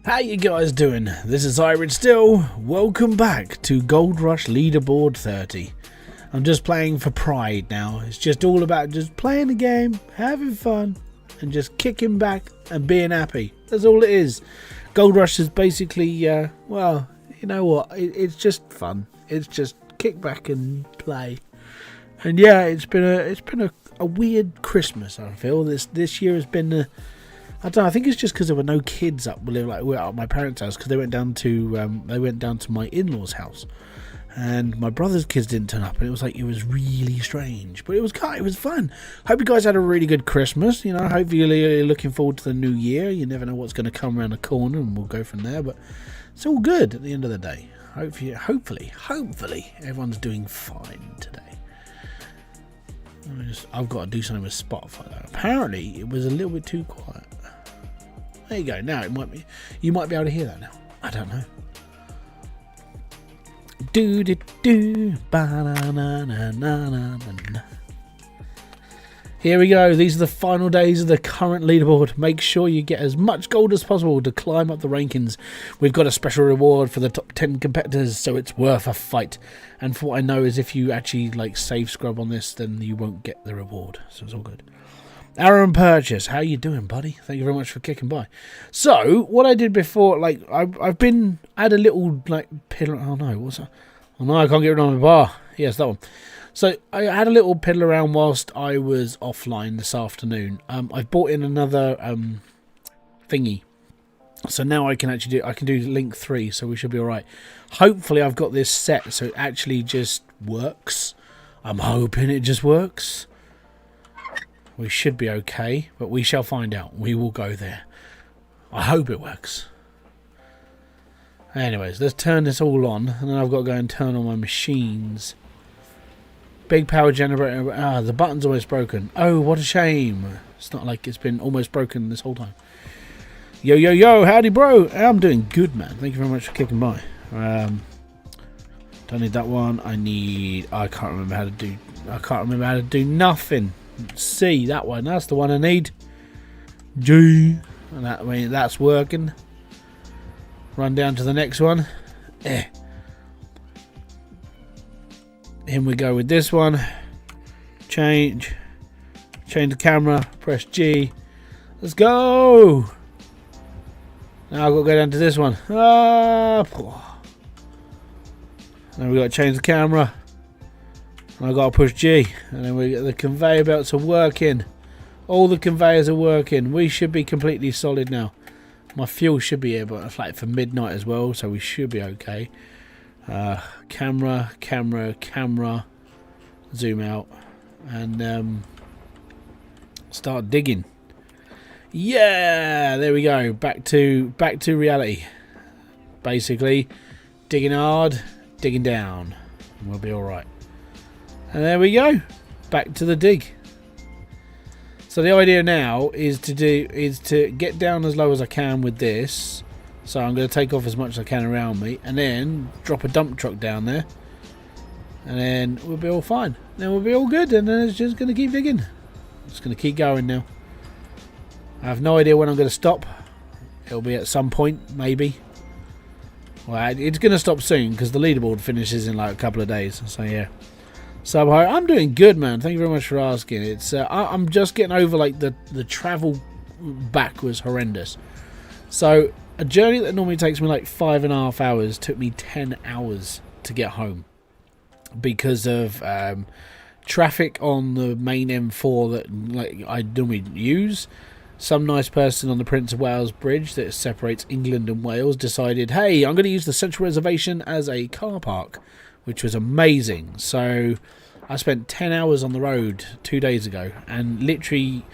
How you guys doing? This is Hybridsteel. Welcome back to Gold Rush Leaderboard 30. I'm just playing for pride now. It's just all about just playing the game, having fun, and just kicking back and being happy. That's all it is. Gold Rush is basically, well, you know what? It's just fun. It's just kick back and play. And yeah, it's been a weird Christmas. I feel this year has been. I don't know, I think it's just because there were no kids up. We're at my parents' house because they went down to my in-laws' house, and my brother's kids didn't turn up, and it was really strange. But it was fun. Hope you guys had a really good Christmas. You know, hopefully you're looking forward to the new year. You never know what's going to come around the corner, and we'll go from there. But it's all good at the end of the day. Hopefully, everyone's doing fine today. I've got to do something with Spotify though. Apparently, it was a little bit too quiet. There you go. Now you might be able to hear that now. I don't know. Do do do ba na na na na na na. Here we go. These are the final days of the current leaderboard. Make sure you get as much gold as possible to climb up the rankings. We've got a special reward for the top 10 competitors, so it's worth a fight. And for what I know is if you actually save scrub on this, then you won't get the reward. So it's all good. Aaron Purchase, how you doing, buddy? Thank you very much for kicking by. So what I did before, I had a little piddle. Oh no, what's that? Oh no, I can't get rid of my bar. Yes, that one. So I had a little piddle around whilst I was offline this afternoon. I've bought in another thingy, so now I can do link 3, so we should be all right. Hopefully I've got this set so it actually just works. I'm hoping it just works. We should be okay, but we shall find out. We will go there. I hope it works. Anyways, let's turn this all on, and then I've got to go and turn on my machines. Big power generator. Ah, the button's almost broken. Oh, what a shame. It's not like it's been almost broken this whole time. Yo, howdy, bro. I'm doing good, man. Thank you very much for kicking by. Don't need that one. I can't remember how to do nothing. C, that one. That's the one I need. G, and that's working. Run down to the next one. In we go with this one. Change the camera. Press G. Let's go. Now I've got to go down to this one. Now we've got to change the camera. And I've got to push G. And then we get the conveyor belts are working. All the conveyors are working. We should be completely solid now. My fuel should be here, but it's for midnight as well, so we should be okay. Camera. Zoom out. And start digging. Yeah, there we go. Back to reality. Basically, digging hard, digging down, and we'll be all right. And there we go. Back to the dig. So the idea now is to get down as low as I can with this. So I'm going to take off as much as I can around me, and then drop a dump truck down there, and then we'll be all fine. Then we'll be all good, and then it's just going to keep digging. It's going to keep going now. I have no idea when I'm going to stop. It'll be at some point, maybe. Well, it's going to stop soon because the leaderboard finishes in a couple of days. So yeah. So I'm doing good, man. Thank you very much for asking. It's I'm just getting over the travel back was horrendous. So a journey that normally takes me 5.5 hours took me 10 hours to get home because of traffic on the main M4 that I normally use. Some nice person on the Prince of Wales Bridge that separates England and Wales decided, hey, I'm going to use the Central Reservation as a car park, which was amazing. So I spent 10 hours on the road 2 days ago, and literally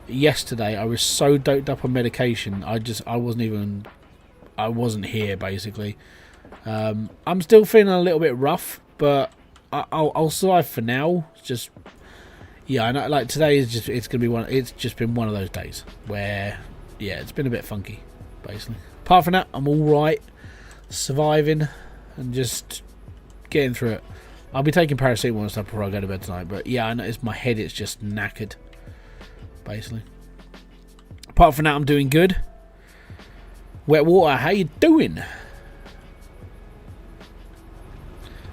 yesterday I was so doped up on medication I wasn't here basically. I'm still feeling a little bit rough, but I'll survive for now. Just yeah, I know, today is it's just been one of those days where yeah, it's been a bit funky basically. Apart from that, I'm all right, surviving and just getting through it. I'll be taking paracetamol and stuff before I go to bed tonight, but yeah, I noticed my head is just knackered basically. Apart from that, I'm doing good. Wet water, how you doing?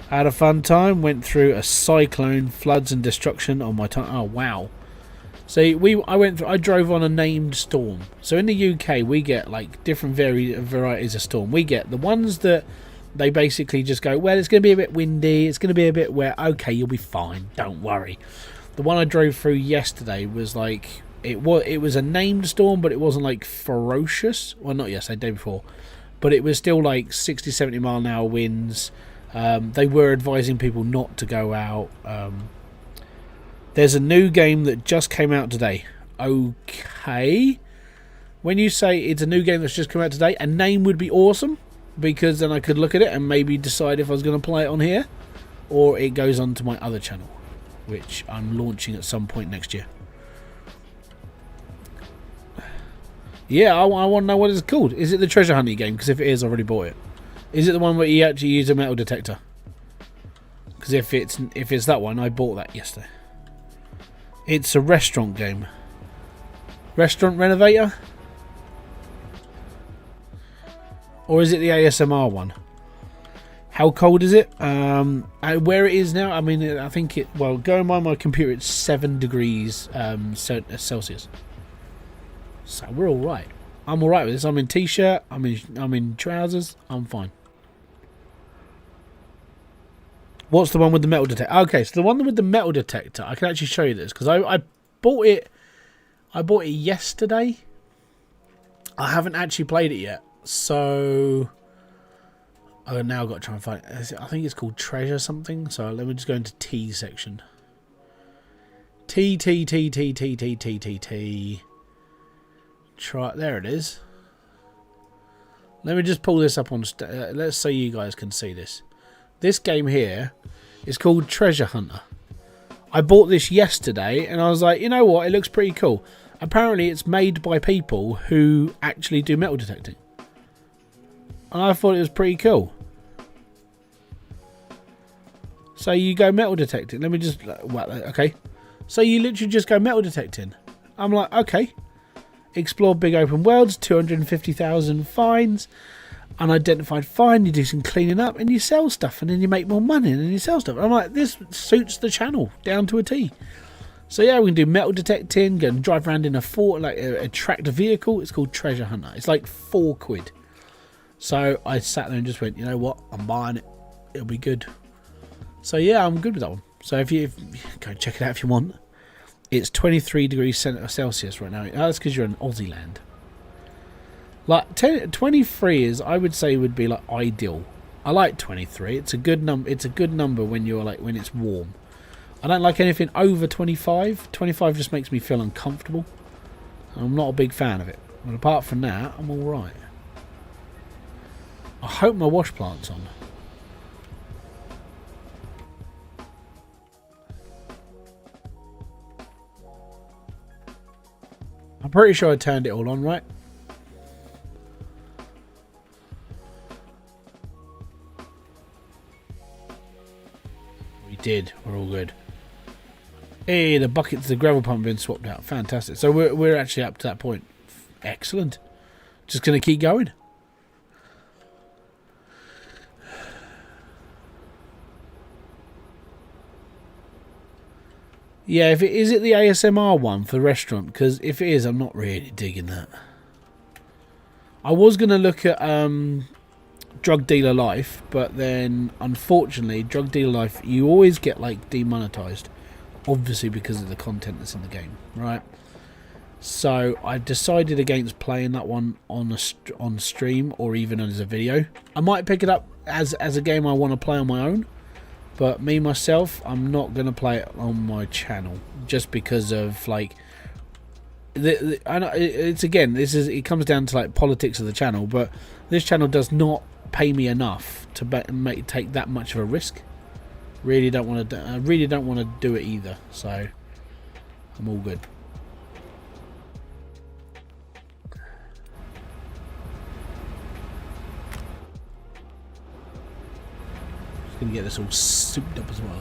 Had a fun time. Went through a cyclone, floods and destruction on my time. Oh wow! See, I drove on a named storm. So in the UK, we get like different varieties of storm. We get the ones that they basically just go, well, it's going to be a bit windy, it's going to be a bit wet. Okay, you'll be fine. Don't worry. The one I drove through yesterday was like it was a named storm, but it wasn't like ferocious. Well, not yesterday, the day before, but it was still like 60, 70 mile an hour winds. They were advising people not to go out. There's a new game that just came out today. Okay. When you say it's a new game that's just come out today, a name would be awesome, because then I could look at it and maybe decide if I was going to play it on here, or it goes on to my other channel, which I'm launching at some point next year. Yeah, I want to know what it's called. Is it the treasure hunting game? Because if it is, I already bought it. Is it the one where you actually use a metal detector? Because if it's that one, I bought that yesterday. It's a restaurant game. Restaurant renovator? Or is it the ASMR one? How cold is it? Where it is now, I mean, I think it... Well, going by my computer, it's 7 degrees Celsius. So we're all right. I'm all right with this. I'm in t-shirt. I'm in trousers. I'm fine. What's the one with the metal detector? Okay, so the one with the metal detector, I can actually show you this because I bought it. I bought it yesterday. I haven't actually played it yet, so I've now got to try and find it. I think it's called Treasure something. So let me just go into T section. T. Try. There it is. Let me just pull this up on. Let's say you guys can see this. This game here is called Treasure Hunter. I bought this yesterday and I was like, you know what? It looks pretty cool. Apparently, it's made by people who actually do metal detecting, and I thought it was pretty cool. So you go metal detecting. Let me just. Well, okay. So you literally just go metal detecting. I'm like, okay. Explore big open worlds, 250,000 finds, unidentified find, you do some cleaning up and you sell stuff and then you make more money and then you sell stuff. I'm like, this suits the channel down to a T. So yeah, we can do metal detecting, go and drive around in a fort, like a tractor vehicle. It's called Treasure Hunter. It's like £4. So I sat there and just went, you know what, I'm buying it. It'll be good. So yeah, I'm good with that one. So if you go check it out if you want. It's 23 degrees Celsius right now. That's because you're in Aussie land. Like 23 is, I would say, would be like ideal. I like 23. It's a good number. It's a good number when you're like when it's warm. I don't like anything over 25. 25 just makes me feel uncomfortable. I'm not a big fan of it. But apart from that, I'm all right. I hope my wash plant's on. I'm pretty sure I turned it all on, right? We did. We're all good. Hey, the buckets, the gravel pump have been swapped out. Fantastic. So we're actually up to that point. Excellent. Just going to keep going. Yeah, is it the ASMR one for the restaurant? Because if it is, I'm not really digging that. I was going to look at Drug Dealer Life, but then unfortunately, Drug Dealer Life, you always get like demonetized, obviously because of the content that's in the game, right? So I decided against playing that one on stream or even as a video. I might pick it up as a game I want to play on my own. But me, myself, I'm not going to play it on my channel just because of, like, I know it's, again, it comes down to, like, politics of the channel, but this channel does not pay me enough to take that much of a risk. I really don't want to do it either, so I'm all good. Gonna get this all souped up as well.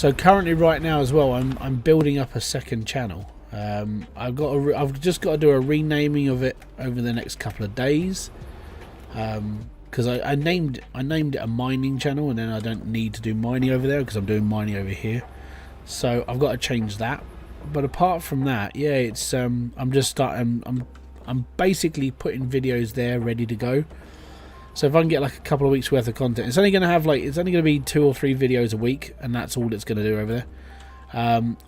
So currently, right now as well, I'm building up a second channel. I've just got to do a renaming of it over the next couple of days. Because I named it a mining channel, and then I don't need to do mining over there because I'm doing mining over here. So I've got to change that. But apart from that, yeah, it's I'm just starting. I'm basically putting videos there ready to go. So if I can get like a couple of weeks worth of content, it's only going to be 2 or 3 videos a week, and that's all it's going to do over there.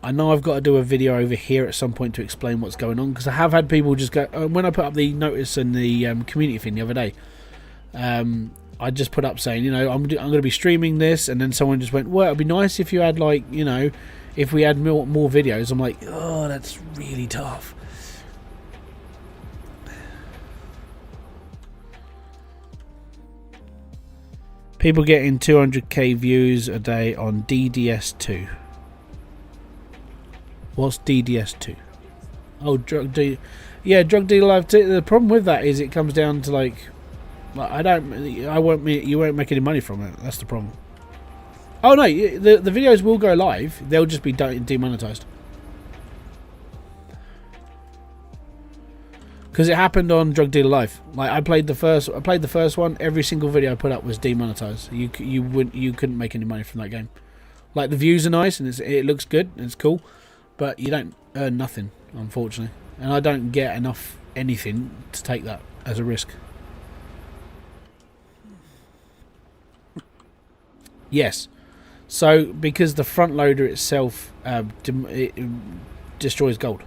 I know I've got to do a video over here at some point to explain what's going on, because I have had people just go, when I put up the notice in the community thing the other day, I just put up saying, you know, I'm going to be streaming this, and then someone just went, well, it'd be nice if you had, like, you know, if we had more videos. I'm like, oh, that's really tough. People getting 200k views a day on DDS2. What's DDS2? Oh, drug deal. Yeah, drug dealer live. The problem with that is it comes down to like you won't make any money from it. That's the problem. Oh no, the videos will go live. They'll just be demonetized. Because it happened on Drug Dealer Live. Like I played the first one. Every single video I put up was demonetized. You couldn't make any money from that game. Like the views are nice and it looks good and it's cool, but you don't earn nothing, unfortunately. And I don't get enough anything to take that as a risk. Yes. So because the front loader itself it destroys gold.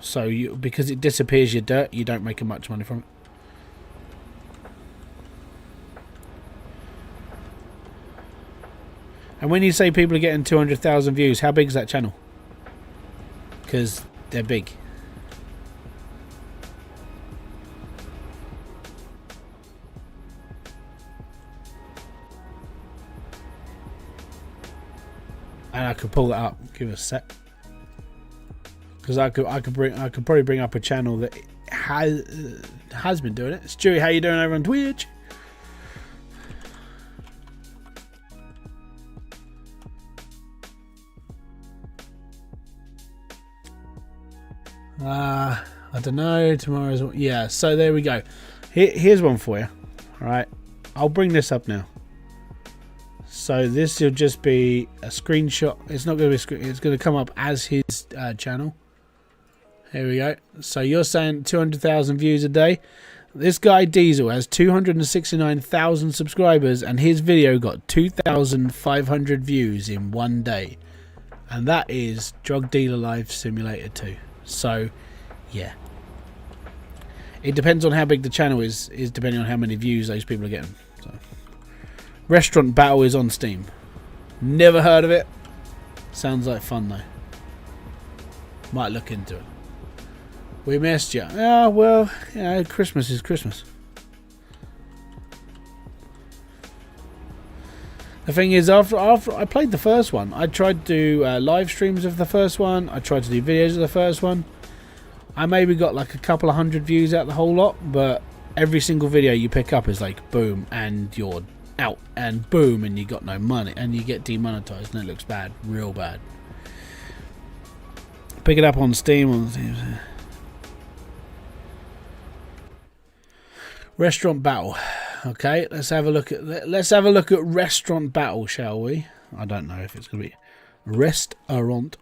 So because it disappears your dirt, you don't make much money from it. And when you say people are getting 200,000 views, how big is that channel? Because they're big. And I could pull that up. Give it a sec. Because I could probably bring up a channel that has been doing it. Stewie, how you doing over on Twitch? I don't know. Tomorrow's, yeah. So there we go. Here's one for you. All right, I'll bring this up now. So this will just be a screenshot. It's not going to be. It's going to come up as his channel. Here we go. So you're saying 200,000 views a day. This guy Diesel has 269,000 subscribers, and his video got 2,500 views in one day, and that is Drug Dealer Live Simulator 2. So, yeah, it depends on how big the channel is depending on how many views those people are getting. So, Restaurant Battle is on Steam. Never heard of it. Sounds like fun though. Might look into it. We missed you. Ah, well, you know, Christmas is Christmas. The thing is, after I played the first one, I tried to do live streams of the first one. I tried to do videos of the first one. I maybe got like a couple of hundred views out the whole lot, but every single video you pick up is like boom, and you're out, and boom, and you got no money, and you get demonetized, and it looks bad, real bad. Pick it up on Steam. Restaurant Battle. Okay, let's have a look at Restaurant Battle, shall we? I don't know if it's gonna be restaurant.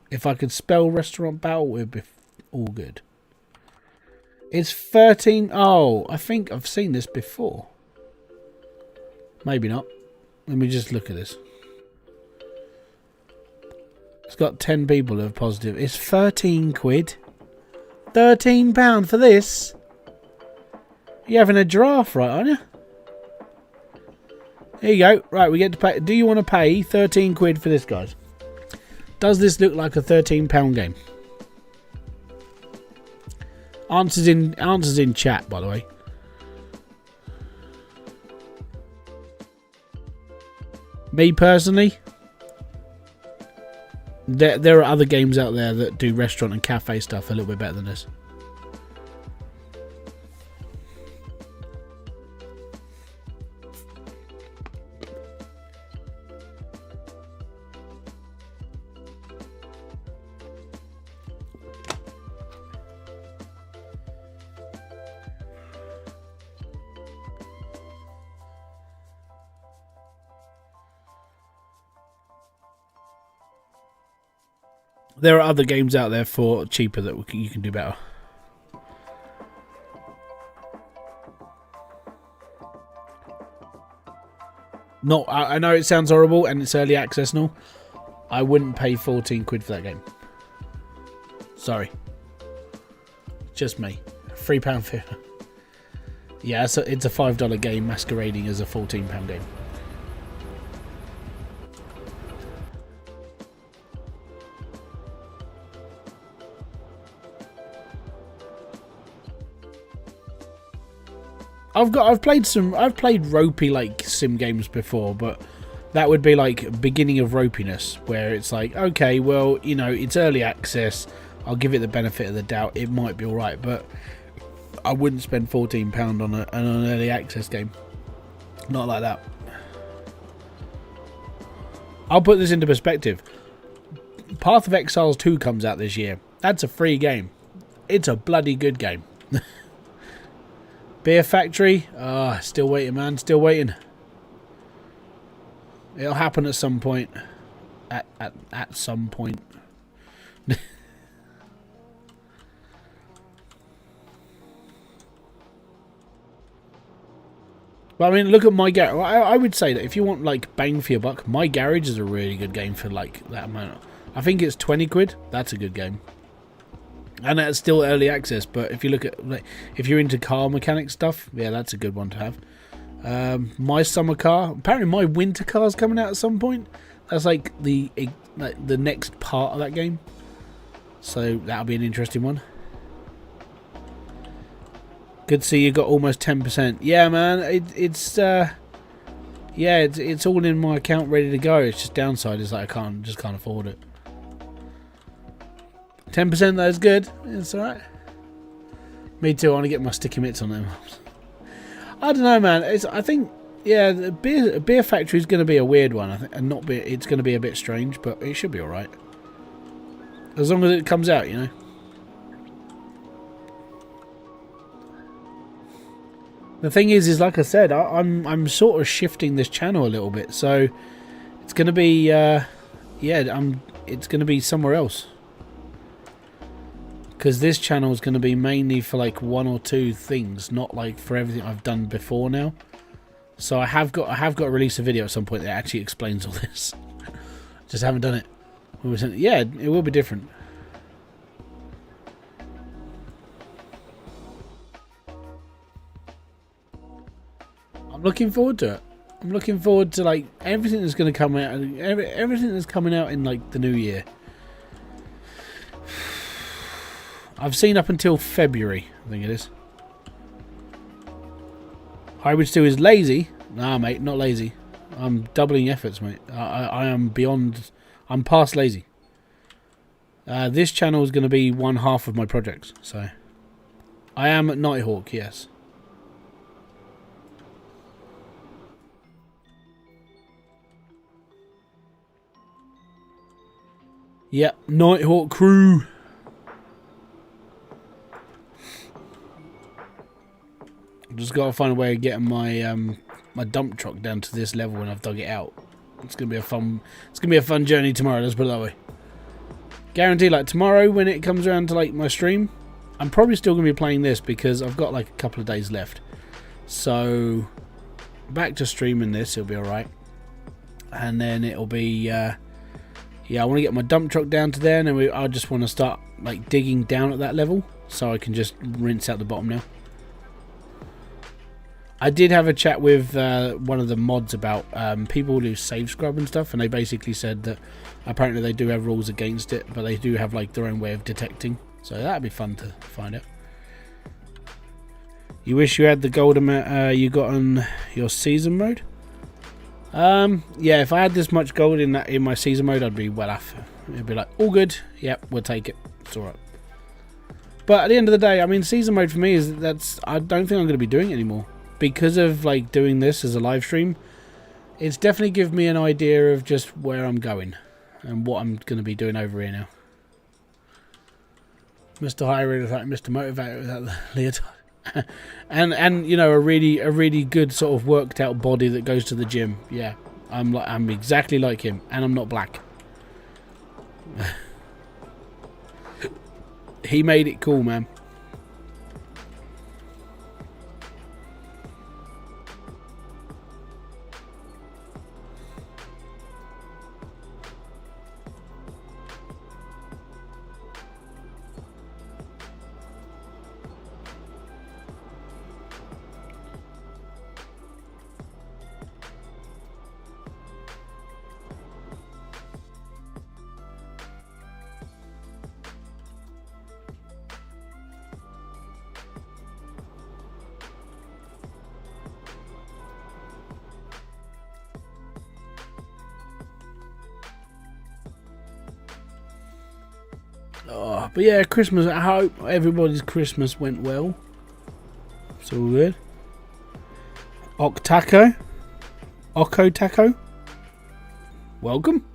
If I could spell Restaurant Battle, it'd be all good. It's 13. Oh, I think I've seen this before. Maybe not. Let me just look at this. It's got 10 people who are positive. It's 13 quid. £13 for this. You're having a giraffe, right, aren't you? There you go. Right, we get to pay. Do you want to pay 13 quid for this, guys? Does this look like a £13 game? Answers in chat, by the way. Me personally, there are other games out there that do restaurant and cafe stuff a little bit better than this. There are other games out there for cheaper that you can do better. I know it sounds horrible and it's early access now. I wouldn't pay 14 quid for that game. Sorry. Just me. £3 fee. Yeah, it's a $5 game masquerading as a £14 game. I've played ropey like sim games before, but that would be like beginning of ropiness, where it's like, okay, well, you know, it's early access, I'll give it the benefit of the doubt, it might be alright, but I wouldn't spend £14 on an early access game. Not like that. I'll put this into perspective. Path of Exiles 2 comes out this year. That's a free game. It's a bloody good game. Beer Factory? Still waiting, man. Still waiting. It'll happen at some point. At some point. But I mean, look at My Garage. I would say that if you want like bang for your buck, My Garage is a really good game for like that amount. I think it's 20 quid. That's a good game. And that's still early access, but if you look at, like, if you're into car mechanic stuff, yeah, that's a good one to have. My summer car, apparently my winter car is coming out at some point. That's like the next part of that game, so that'll be an interesting one. Good to see you got almost 10%. Yeah, man, it's all in my account ready to go. It's just downside is that I just can't afford it. 10% that is good. It's alright. Me too. I want to get my sticky mitts on them. I don't know, man. I think, yeah, the beer Factory is going to be a weird one. I think, and it's going to be a bit strange, but it should be alright. As long as it comes out, you know. The thing is like I said, I'm sort of shifting this channel a little bit, so it's going to be, it's going to be somewhere else. Because this channel is going to be mainly for like one or two things, not like for everything I've done before now. So I have got to release a video at some point that actually explains all this. Just haven't done it. Yeah, it will be different. I'm looking forward to it. I'm looking forward to like everything that's going to come out, everything that's coming out in like the new year. I've seen up until February, I think it is. Hybridsteel is lazy. Nah, mate, not lazy. I'm doubling efforts, mate. I am beyond... I'm past lazy. This channel is going to be one half of my projects, so... I am at Nighthawk, yes. Yep, Nighthawk crew. Just got to find a way of getting my my dump truck down to this level when I've dug it out. It's gonna be a fun journey tomorrow. Let's put it that way. Guarantee, like tomorrow when it comes around to like my stream, I'm probably still gonna be playing this because I've got like a couple of days left. So back to streaming this, it'll be all right. And then it'll be yeah, I want to get my dump truck down to there, and then I just want to start like digging down at that level so I can just rinse out the bottom now. I did have a chat with one of the mods about people who save scrub and stuff, and they basically said that apparently they do have rules against it, but they do have like their own way of detecting. So that'd be fun to find out. You wish you had the gold amount you got on your season mode? Yeah, if I had this much gold in my season mode, I'd be well off. It'd be like, all good. Yep, we'll take it. It's alright. But at the end of the day, I mean, season mode for me is I don't think I'm going to be doing it anymore. Because of like doing this as a live stream, it's definitely given me an idea of just where I'm going and what I'm going to be doing over here now. Mr. Hybrid without Mr. Motivator without the leotard, and you know, a really good sort of worked out body that goes to the gym. Yeah, I'm exactly like him, and I'm not black. He made it cool, man. Oh, but yeah, Christmas. I hope everybody's Christmas went well. It's all good. Octaco? Oko Taco? Welcome.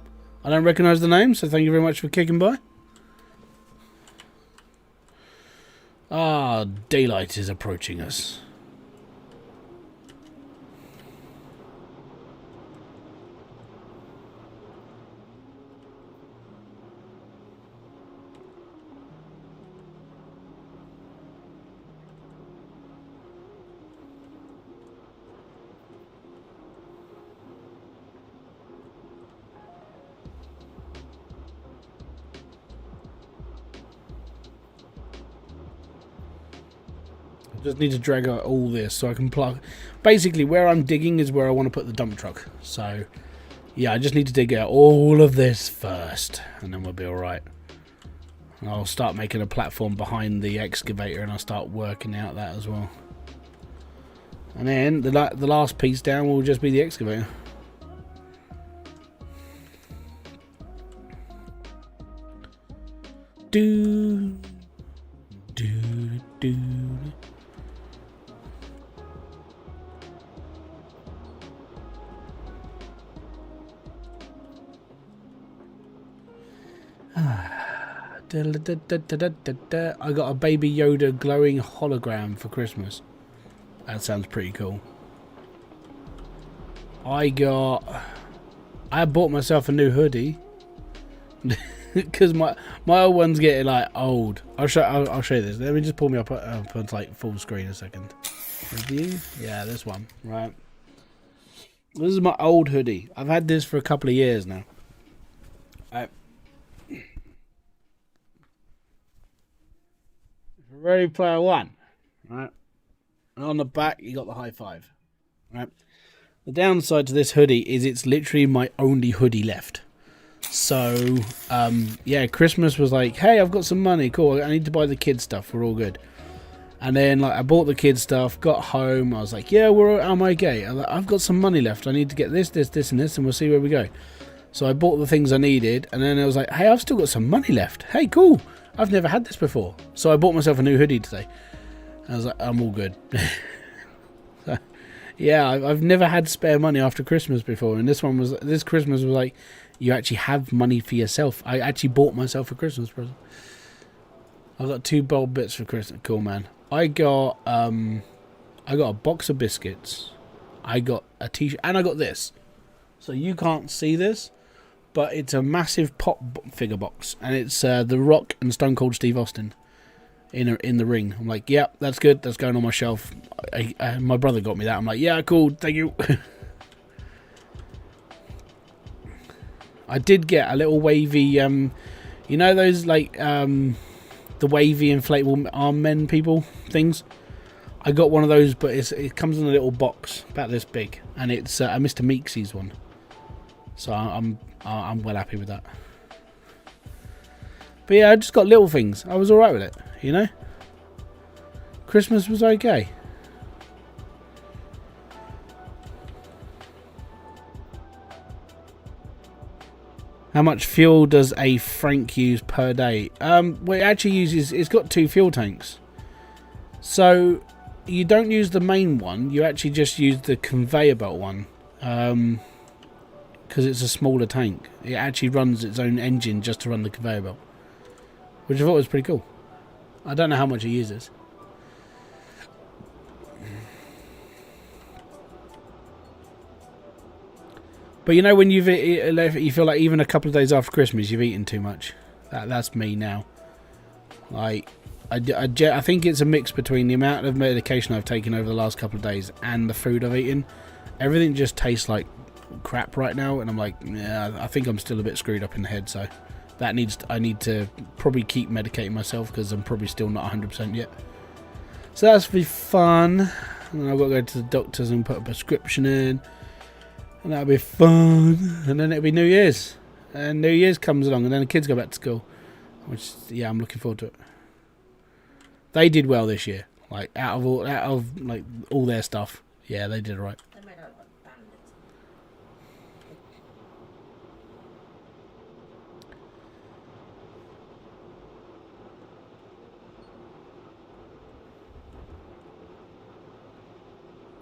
I don't recognise the name, so thank you very much for kicking by. Ah, daylight is approaching us. Just need to drag out all this so I can plug. Basically, where I'm digging is where I want to put the dump truck. So, yeah, I just need to dig out all of this first, and then we'll be all right. And I'll start making a platform behind the excavator, and I'll start working out that as well. And then the last piece down will just be the excavator. Do do do. I got a Baby Yoda glowing hologram for Christmas. That sounds pretty cool. I bought myself a new hoodie because my old one's getting like old. I'll show you this. Let me just pull me up on like full screen a second. Review? Yeah, this one. Right. This is my old hoodie. I've had this for a couple of years now. Ready Player One, right? And on the back, you got the high five, right? The downside to this hoodie is it's literally my only hoodie left. So, yeah, Christmas was like, hey, I've got some money, cool. I need to buy the kids stuff. We're all good. And then, like, I bought the kids stuff, got home. I was like, yeah, I'm okay. I've got some money left. I need to get this, and this, and we'll see where we go. So I bought the things I needed, and then I was like, hey, I've still got some money left. Hey, cool. I've never had this before. So I bought myself a new hoodie today. I was like, I'm all good. So, yeah, I've never had spare money after Christmas before. And this Christmas was like, you actually have money for yourself. I actually bought myself a Christmas present. I've got 2 bold bits for Christmas. Cool, man. I got a box of biscuits. I got a t-shirt. And I got this. So you can't see this. But it's a massive pop figure box, and it's The Rock and Stone Cold Steve Austin in the ring. I'm like, yeah, that's good. That's going on my shelf. My brother got me that. I'm like, yeah, cool. Thank you. I did get a little wavy, you know those like the wavy inflatable arm men people things. I got one of those, but it comes in a little box about this big, and it's a Mr. Meeksy's one. So I'm well happy with that. But yeah, I just got little things. I was alright with it, you know? Christmas was okay. How much fuel does a Frank use per day? Well, it actually uses... It's got 2 fuel tanks. So, you don't use the main one. You actually just use the conveyor belt one. Because it's a smaller tank. It actually runs its own engine just to run the conveyor belt, which I thought was pretty cool. I don't know how much it uses. But you know when you feel like even a couple of days after Christmas you've eaten too much. That's me now. Like, I think it's a mix between the amount of medication I've taken over the last couple of days and the food I've eaten. Everything just tastes like crap right now, and I'm like, yeah, I think I'm still a bit screwed up in the head, so I need to probably keep medicating myself because I'm probably still not 100% yet. So that's be fun. And then I've got to go to the doctors and put a prescription in, and that'll be fun. And then it'll be New Year's, and New Year's comes along, and then the kids go back to school, which, yeah, I'm looking forward to it. They did well this year, like out of all their stuff. Yeah, they did alright. They made out like bandits.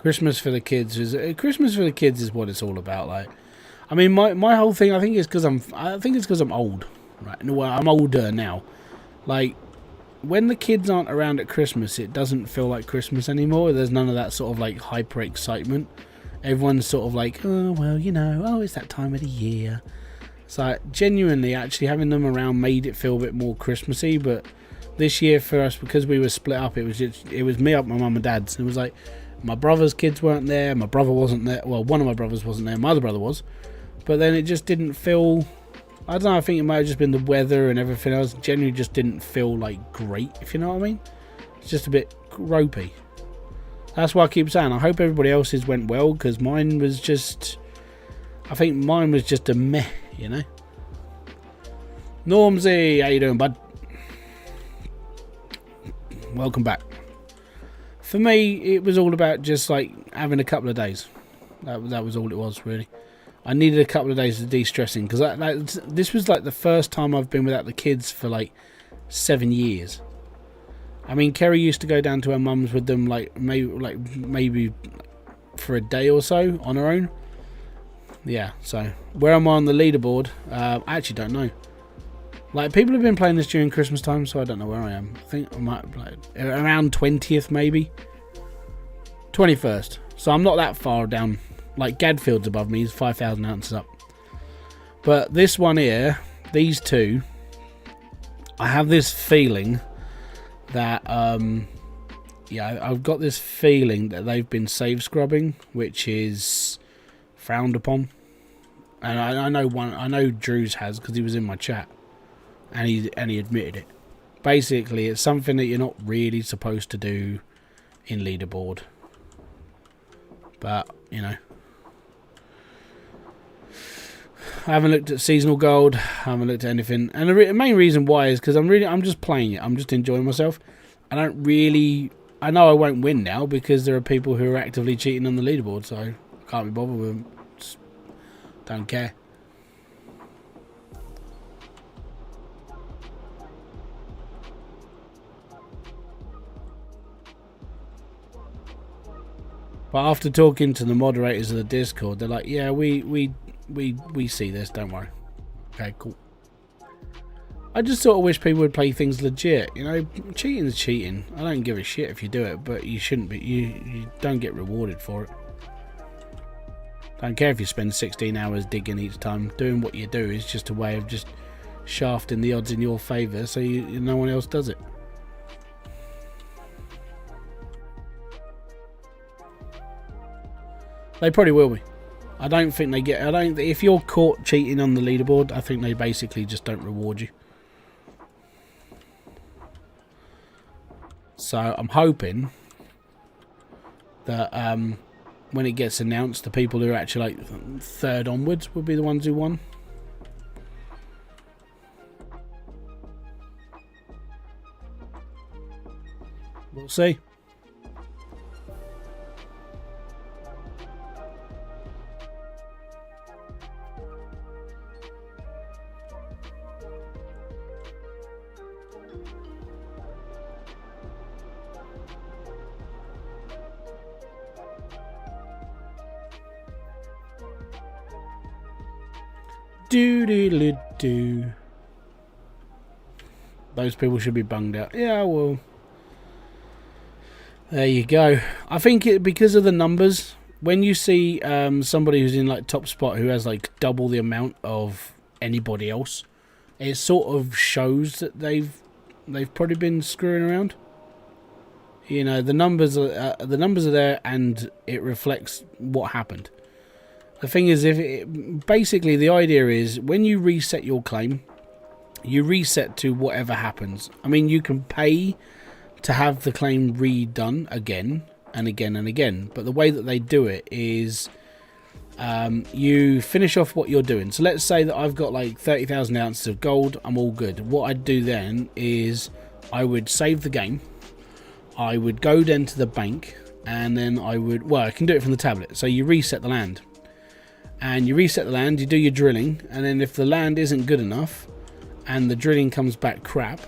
Christmas for the kids is what it's all about. Like, I mean, my whole thing, I think it's because I'm old, right? No, well, I'm older now. Like, when the kids aren't around at Christmas, it doesn't feel like Christmas anymore. There's none of that sort of like hyper excitement. Everyone's sort of like, oh well, you know, oh, it's that time of the year. So genuinely, actually having them around made it feel a bit more Christmassy. But this year for us, because we were split up, it was me up, my mum and dad's. It was like my brother's kids weren't there, my brother wasn't there. Well, one of my brothers wasn't there, my other brother was. But then it just didn't feel. I don't know, I think it might have just been the weather and everything else. Generally just didn't feel like great, if you know what I mean. It's just a bit ropey. That's why I keep saying I hope everybody else's went well, because mine was just... I think mine was just a meh, you know. Normsy, how you doing, bud? Welcome back. For me, it was all about just like having a couple of days. That was all it was, really. I needed a couple of days of de-stressing, because this was like the first time I've been without the kids for like 7 years. I mean, Kerry used to go down to her mum's with them maybe for a day or so on her own. Yeah, so where am I on the leaderboard? I actually don't know. Like, people have been playing this during Christmas time, so I don't know where I am. I think I might like around 20th, maybe 21st. So I'm not that far down. Like, Gadfield's above me, he's 5,000 ounces up. But this one here, these two, I have this feeling that, yeah, I've got this feeling that they've been save scrubbing, which is frowned upon. And I know Drew's has, because he was in my chat, and he admitted it. Basically, it's something that you're not really supposed to do in Leaderboard. But, you know. I haven't looked at seasonal gold. I haven't looked at anything, and the main reason why is because I'm just playing it. I'm just enjoying myself. I know I won't win now because there are people who are actively cheating on the leaderboard, so I can't be bothered with them. Just don't care. But after talking to the moderators of the Discord, they're like, yeah, we see this, don't worry. Okay, cool. I just sort of wish people would play things legit. You know, cheating is cheating. I don't give a shit if you do it, but you shouldn't be. You don't get rewarded for it. Don't care if you spend 16 hours digging each time. Doing what you do is just a way of just shafting the odds in your favour, so no one else does it. They probably will be. I don't think they get. If you're caught cheating on the leaderboard, I think they basically just don't reward you. So I'm hoping that when it gets announced, the people who are actually like third onwards will be the ones who won. We'll see. Do. Those people should be bunged out. Yeah, well, there you go. I think because of the numbers, when you see somebody who's in like top spot who has like double the amount of anybody else, it sort of shows that they've they've probably been screwing around. You know, the numbers are there, and it reflects what happened. The thing is, basically the idea is when you reset your claim, you reset to whatever happens. I mean, you can pay to have the claim redone again and again and again, but the way that they do it is you finish off what you're doing. So let's say that I've got like 30,000 ounces of gold. I'm all good. What I'd do then is I would save the game. I would go then to the bank, and then I can do it from the tablet. So you reset the land, and you reset the land, you do your drilling, and then if the land isn't good enough and the drilling comes back crap,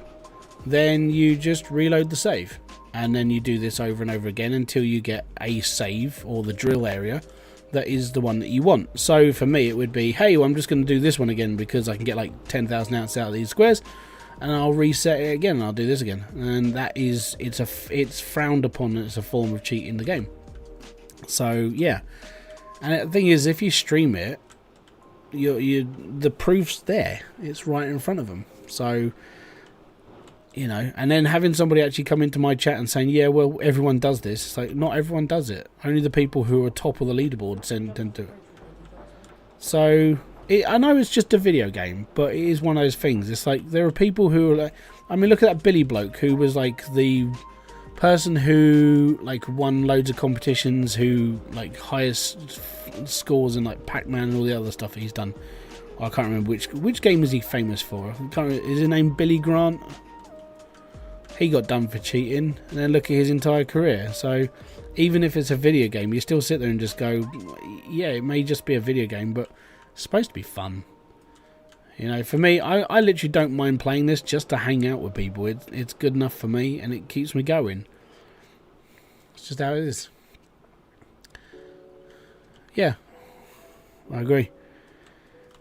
then you just reload the save, and then you do this over and over again until you get a save or the drill area that is the one that you want. So for me it would be, hey, well, I'm just going to do this one again because I can get like 10,000 ounces out of these squares, and I'll reset it again and I'll do this again. And that is, it's frowned upon, and it's a form of cheating the game. So yeah, and the thing is, if you stream it, the proof's there, it's right in front of them. So, you know, and then having somebody actually come into my chat and saying, yeah, well, everyone does this. It's like, not everyone does it. Only the people who are top of the leaderboard tend to do it. So I know it's just a video game, but it is one of those things. It's like, there are people who are like, I mean, look at that Billy bloke who was like the person who like won loads of competitions, who like highest scores in like Pac-Man and all the other stuff he's done. I can't remember which game is he famous for. Is his name Billy Grant? He got done for cheating, and then look at his entire career. So even if it's a video game, you still sit there and just go, yeah, it may just be a video game, but it's supposed to be fun. You know, for me, I literally don't mind playing this just to hang out with people. It's good enough for me, and it keeps me going. It's just how it is. Yeah, I agree.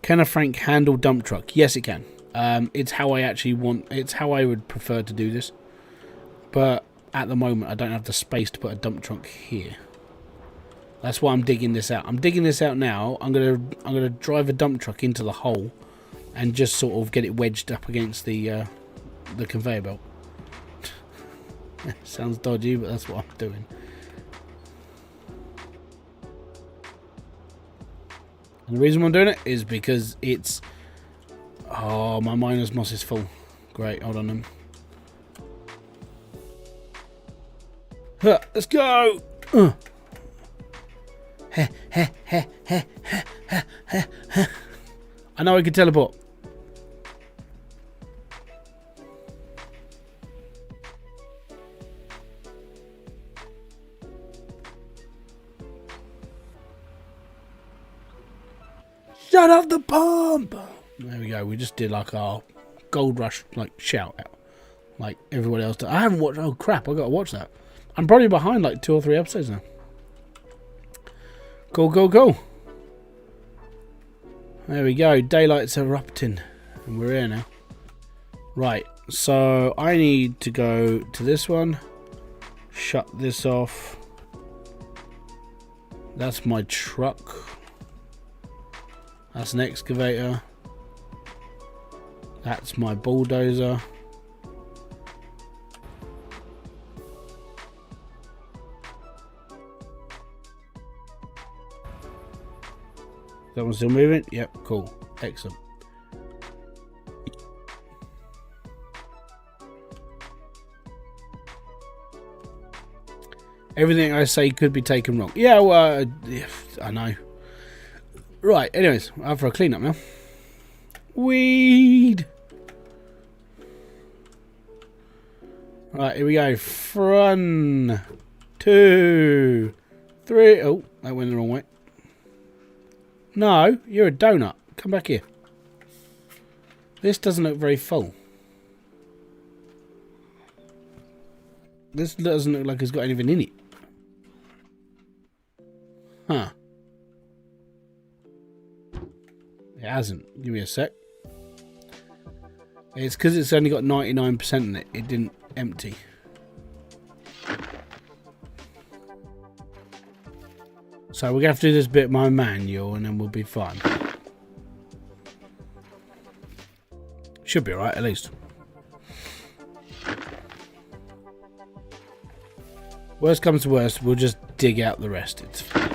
Can a Frank handle dump truck? Yes, it can. It's how I actually want. It's how I would prefer to do this. But at the moment, I don't have the space to put a dump truck here. That's why I'm digging this out. I'm digging this out now. I'm gonna drive a dump truck into the hole, and just sort of get it wedged up against the conveyor belt. Sounds dodgy, but that's what I'm doing. And the reason why I'm doing it is because it's... Oh, my miner's moss is full. Great, hold on then. Huh, let's go! I know I can teleport. Shut off the pump! There we go. We just did like our gold rush like shout out, like everybody else. I haven't watched. Oh crap! I got to watch that. I'm probably behind like 2 or 3 episodes now. Go go go! There we go. Daylight's erupting, and we're here now. Right. So I need to go to this one. Shut this off. That's my truck. That's an excavator. That's my bulldozer. That one's still moving? Yep, cool. Excellent. Everything I say could be taken wrong. Yeah, well, I know. Right, anyways, out for a clean up now. Weed! Right, here we go. 1, 2, 3. Oh, that went the wrong way. No, you're a donut. Come back here. This doesn't look very full. This doesn't look like it's got anything in it. Huh. It hasn't. Give me a sec. It's because it's only got 99% in it. It didn't empty. So we're going to have to do this bit by manual, and then we'll be fine. Should be alright, at least. Worst comes to worst, we'll just dig out the rest. It's fine.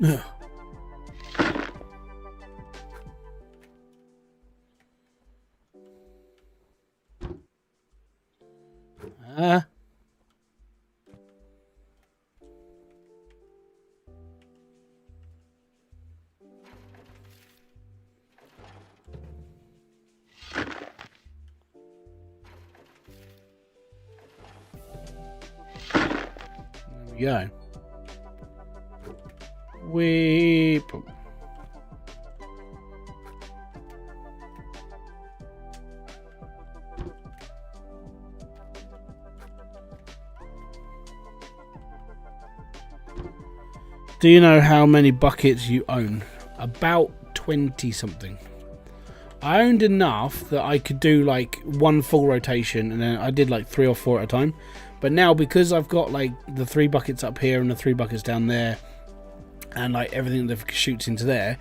Yeah. There we go. Weep. Do you know how many buckets you own? About 20 something. I owned enough that I could do like one full rotation, and then I did like 3 or 4 at a time. But now, because I've got like the 3 buckets up here and the 3 buckets down there, and like everything that shoots into there,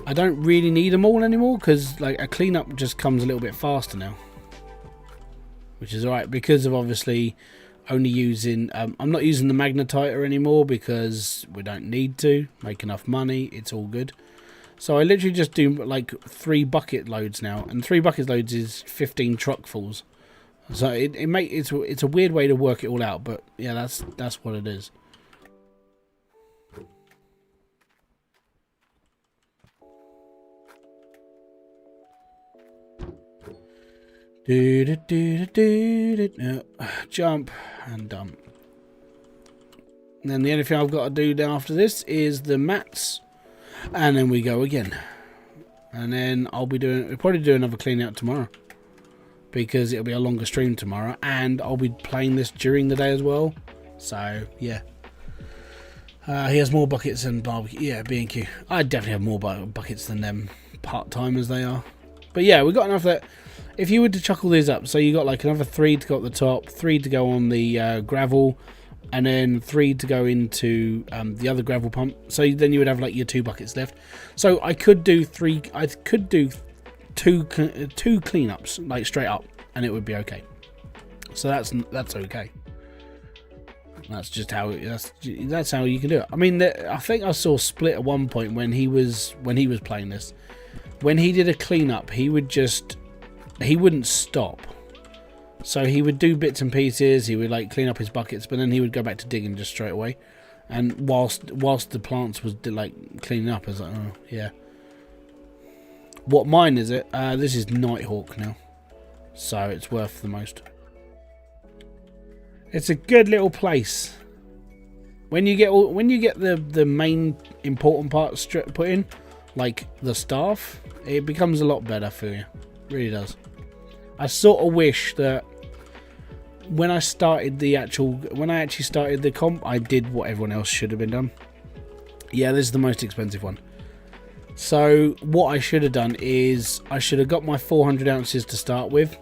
I don't really need them all anymore, because like a cleanup just comes a little bit faster now, which is alright, because of obviously only using I'm not using the magnetiter anymore because we don't need to make enough money. It's all good. So I literally just do like 3 bucket loads now, and 3 bucket loads is 15 truckfuls. So it's a weird way to work it all out, but yeah, that's what it is. No. Jump and dump. And then the only thing I've got to do now after this is the mats, and then we go again. And then we'll probably do another clean out tomorrow, because it'll be a longer stream tomorrow, and I'll be playing this during the day as well. So yeah, he has more buckets than barbecue. Yeah, B&Q. I definitely have more buckets than them part-time as they are. But yeah, we've got enough that if you were to chuck all these up, so you got like another 3 to go at the top, 3 to go on the gravel, and then 3 to go into the other gravel pump. So then you would have like your 2 buckets left. So I could do 2 cleanups like straight up, and it would be okay. So that's okay. That's just how that's how you can do it. I mean, I think I saw Split at one point when he was playing this. When he did a cleanup, he wouldn't stop. So he would do bits and pieces. He would like clean up his buckets, but then he would go back to digging just straight away. And whilst the plants was like cleaning up, I was like, oh yeah. What mine is it? This is Nighthawk now, so it's worth the most. It's a good little place. When you get the main important parts put in, like the staff, it becomes a lot better for you. It really does. I sort of wish that when I actually started the comp, I did what everyone else should have been done. Yeah, this is the most expensive one. So what I should have done is I should have got my 400 ounces to start with.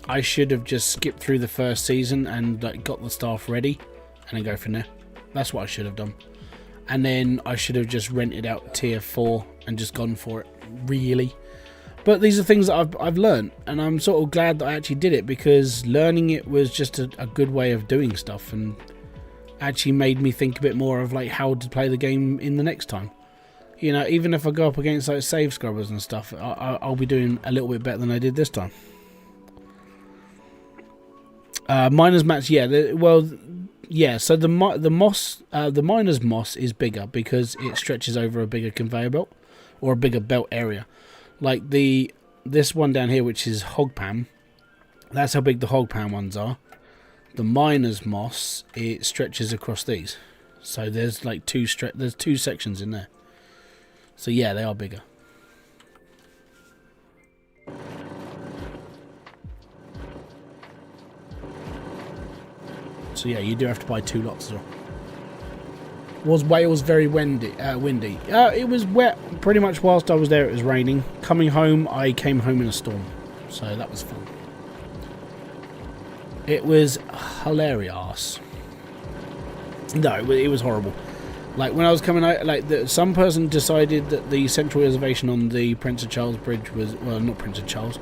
I should have just skipped through the first season and like got the staff ready, and then go from there. That's what I should have done. And then I should have just rented out tier 4 and just gone for it, really. But these are things that I've learned, and I'm sort of glad that I actually did it, because learning it was just a good way of doing stuff, and actually made me think a bit more of like how to play the game in the next time. You know, even if I go up against like save scrubbers and stuff, I'll be doing a little bit better than I did this time. Miner's mats, yeah. Yeah. So the miner's moss is bigger because it stretches over a bigger conveyor belt, or a bigger belt area. Like this one down here, which is Hogpan, that's how big the Hogpan ones are. The miner's moss, it stretches across these. So there's like there's 2 sections in there. So yeah, they are bigger. So yeah, you do have to buy 2 lots as well. Was Wales very windy? It was wet pretty much whilst I was there. It was raining. Coming home, I came home in a storm, so that was fun. It was hilarious. No, it was horrible. Like when I was coming out, like some person decided that the central reservation on the Prince of Charles Bridge was, well, not Prince of Charles,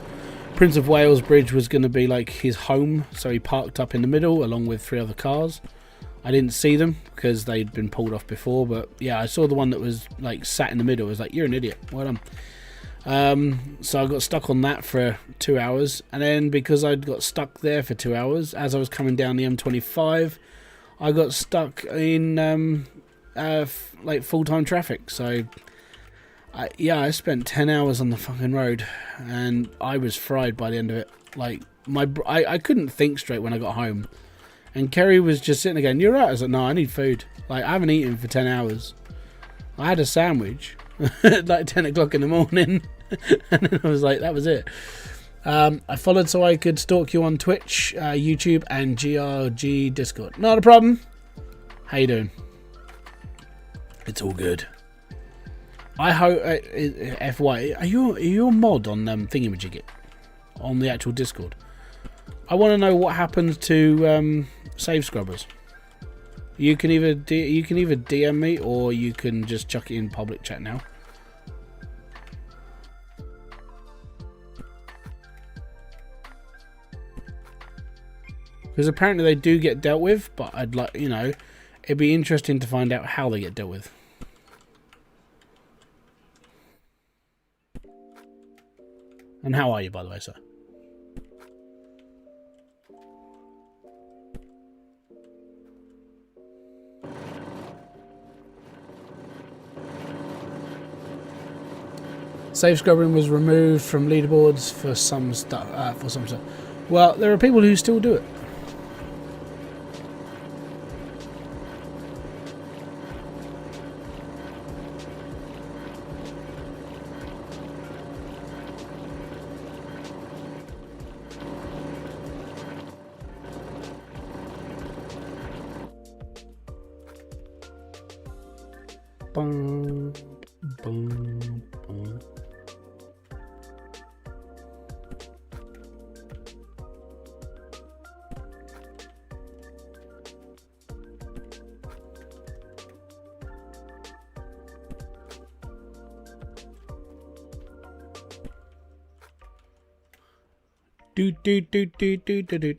Prince of Wales Bridge was going to be like his home. So he parked up in the middle along with 3 other cars. I didn't see them because they'd been pulled off before, but yeah, I saw the one that was like sat in the middle. I was like, "You're an idiot. Well done." So I got stuck on that for 2 hours, and then because I'd got stuck there for 2 hours, as I was coming down the M25, I got stuck in like full-time traffic. So I spent 10 hours on the fucking road, and I was fried by the end of it. Like I couldn't think straight when I got home, and Kerry was just sitting there going, "You're right." I was like, "No, I need food. Like I haven't eaten for 10 hours. I had a sandwich at like 10 o'clock in the morning," and then I was like, that was it. I followed so I could stalk you on Twitch, YouTube, and GRG Discord. Not a problem. How you doing? It's all good. I hope. FY, are you a mod on Thingamajigget on the actual Discord? I want to know what happens to save scrubbers. You can either DM me or you can just chuck it in public chat now. Because apparently they do get dealt with, but I'd like, it'd be interesting to find out how they get dealt with. And how are you, by the way, sir? Safe scrubbing was removed from leaderboards for some stuff. Well, there are people who still do it. Boom, boom, boom. Do do do do do do do.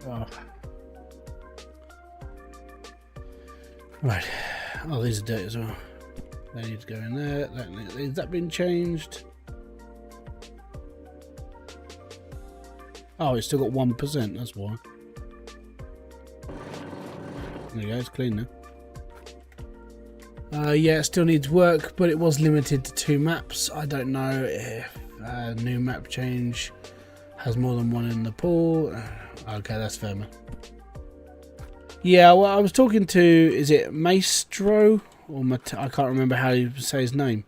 Oh. Right. Oh, these are dirty as well. They need to go in there. Has that been changed? Oh, it's still got 1%. That's why. There you go. It's clean now. Yeah, it still needs work, but it was limited to 2 maps. I don't know if new map change has more than 1 in the pool. Okay, that's fair, man. Yeah, well, I was talking to, is it Maestro? Or I can't remember how you say his name.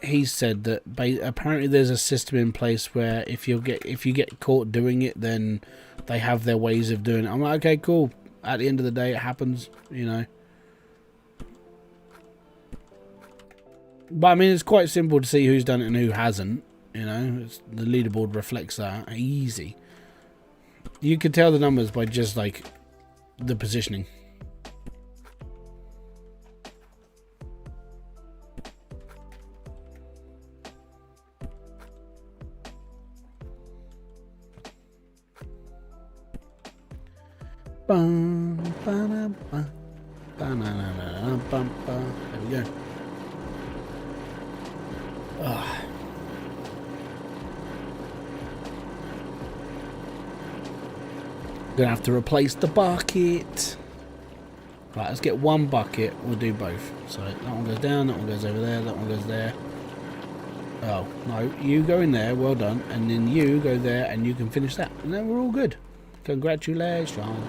He said that apparently there's a system in place where if you get caught doing it, then they have their ways of doing it. I'm like, okay, cool. At the end of the day, it happens, But I mean, it's quite simple to see who's done it and who hasn't. The leaderboard reflects that. Easy. You could tell the numbers by just like the positioning. There we go. Gonna have to replace the bucket. Right, let's get 1 bucket. We'll do both. So that one goes down, that one goes over there, that one goes there. Oh, no, you go in there, well done. And then you go there and you can finish that. And then we're all good. Congratulations.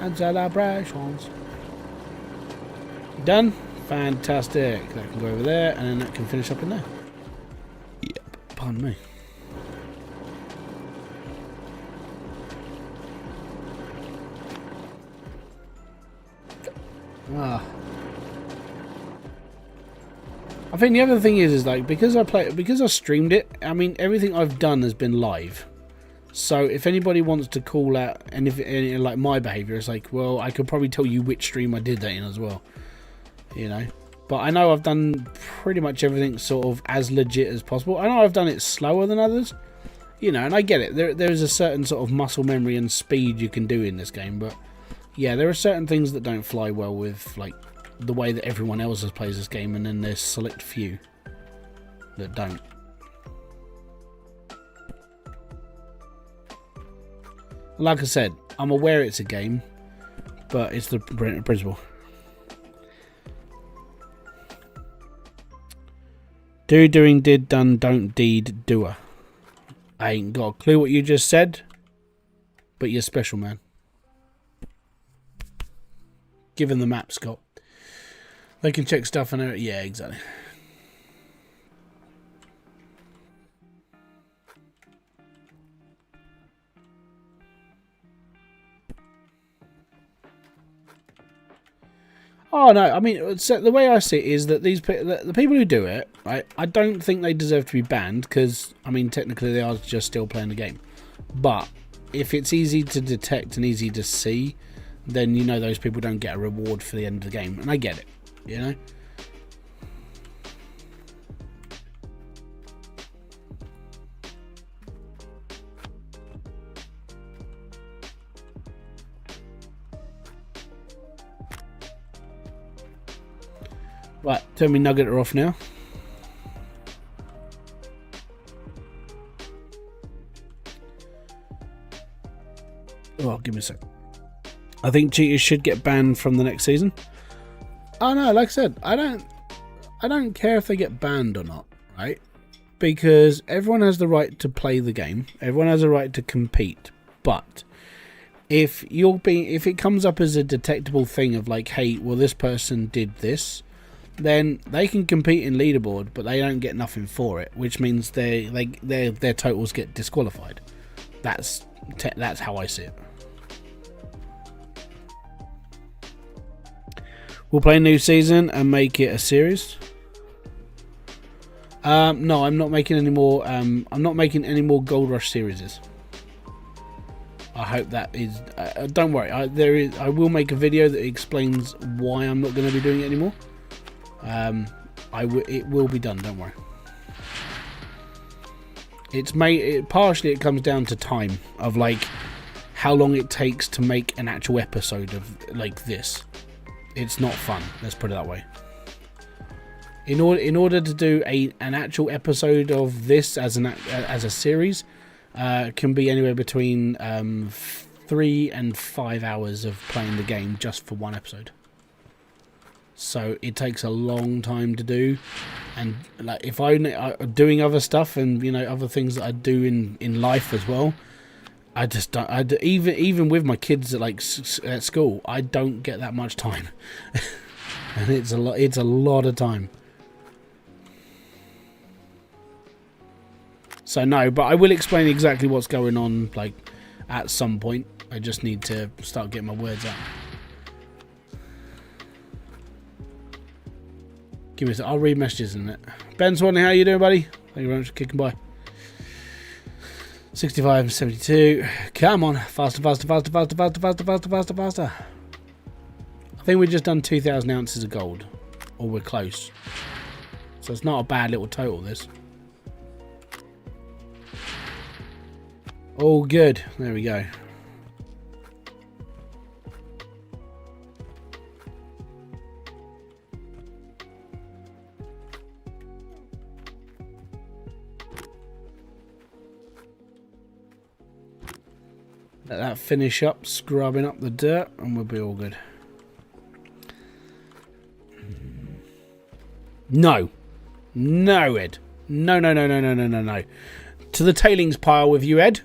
And celebrations. Done? Fantastic. That can go over there and then that can finish up in there. Yep. pardon me. Ah. I think the other thing is like because I streamed it. I mean, everything I've done has been live. So if anybody wants to call out any like my behaviour, it's like, well, I could probably tell you which stream I did that in as well. You know, but I know I've done pretty much everything sort of as legit as possible. I know I've done it slower than others. You know, and I get it. There's a certain sort of muscle memory and speed you can do in this game, but yeah, there are certain things that don't fly well with like the way that everyone else has plays this game, and then there's select few that don't. Like I said, I'm aware it's a game, but it's the principle. Do, doing, did, done, don't, deed, doer. I ain't got a clue what you just said, but you're special, man. Give him the map, Scott. They can check stuff and yeah, exactly. Oh no, I mean, so the way I see it is that the people who do it, right, I don't think they deserve to be banned because, I mean, technically they are just still playing the game. But if it's easy to detect and easy to see, then you know those people don't get a reward for the end of the game, and I get it, you know. Right, turn me nugget off now. Oh, give me a sec. I think cheaters should get banned from the next season. Oh no, like I said, I don't care if they get banned or not, right? Because everyone has the right to play the game. Everyone has a right to compete. But if it comes up as a detectable thing of like, hey, well, this person did this, then they can compete in leaderboard, but they don't get nothing for it, which means their totals get disqualified. That's how I see it. We'll play a new season and make it a series. No, I'm not making any more. I'm not making any more Gold Rush series. I hope that is. Don't worry. I will make a video that explains why I'm not going to be doing it anymore. It will be done. Don't worry. Partially it comes down to time of like how long it takes to make an actual episode of like this. It's not fun. Let's put it that way. In order to do an actual episode of this as a series, can be anywhere between 3 and 5 hours of playing the game just for one episode. So it takes a long time to do, and like if I'm doing other stuff and other things that I do in life as well, I just don't. Even with my kids at school, I don't get that much time, and it's a lot. It's a lot of time. So no, but I will explain exactly what's going on like at some point. I just need to start getting my words out. Give me a sec. I'll read messages in it. Ben Swanee, how you doing, buddy? Thank you very much for kicking by. 65, 72. Come on. Faster, faster, faster, faster, faster, faster, faster, faster, faster. I think we've just done 2,000 ounces of gold. Or we're close. So it's not a bad little total, this. All good. There we go. Let that finish up, scrubbing up the dirt, and we'll be all good. No. No, Ed. No, no, no, no, no, no, no, no. To the tailings pile with you, Ed.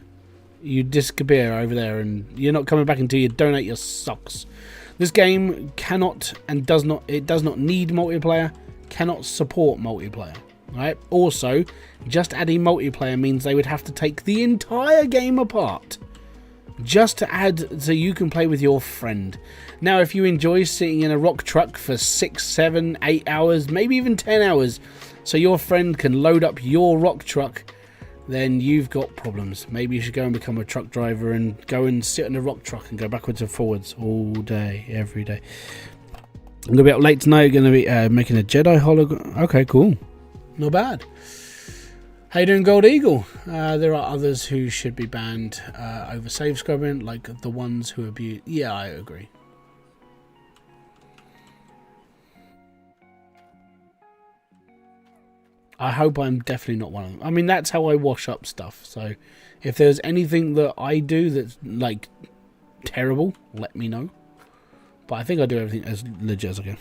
You disappear over there, and you're not coming back until you donate your socks. This game cannot and does not need multiplayer, cannot support multiplayer. Right? Also, just adding multiplayer means they would have to take the entire game apart just to add so you can play with your friend. Now, if you enjoy sitting in a rock truck for 6, 7, 8 hours, maybe even 10 hours, so your friend can load up your rock truck, then you've got problems. Maybe you should go and become a truck driver and go and sit in a rock truck and go backwards and forwards all day, every day. I'm going to be up late tonight. Going to be making a Jedi hologram. Okay, cool. Not bad. How you doing, Gold Eagle? There are others who should be banned over save scrubbing, like the ones who abuse. Yeah, I agree. I hope I'm definitely not one of them. I mean, that's how I wash up stuff. So if there's anything that I do that's like terrible, let me know. But I think I do everything as legit as I can.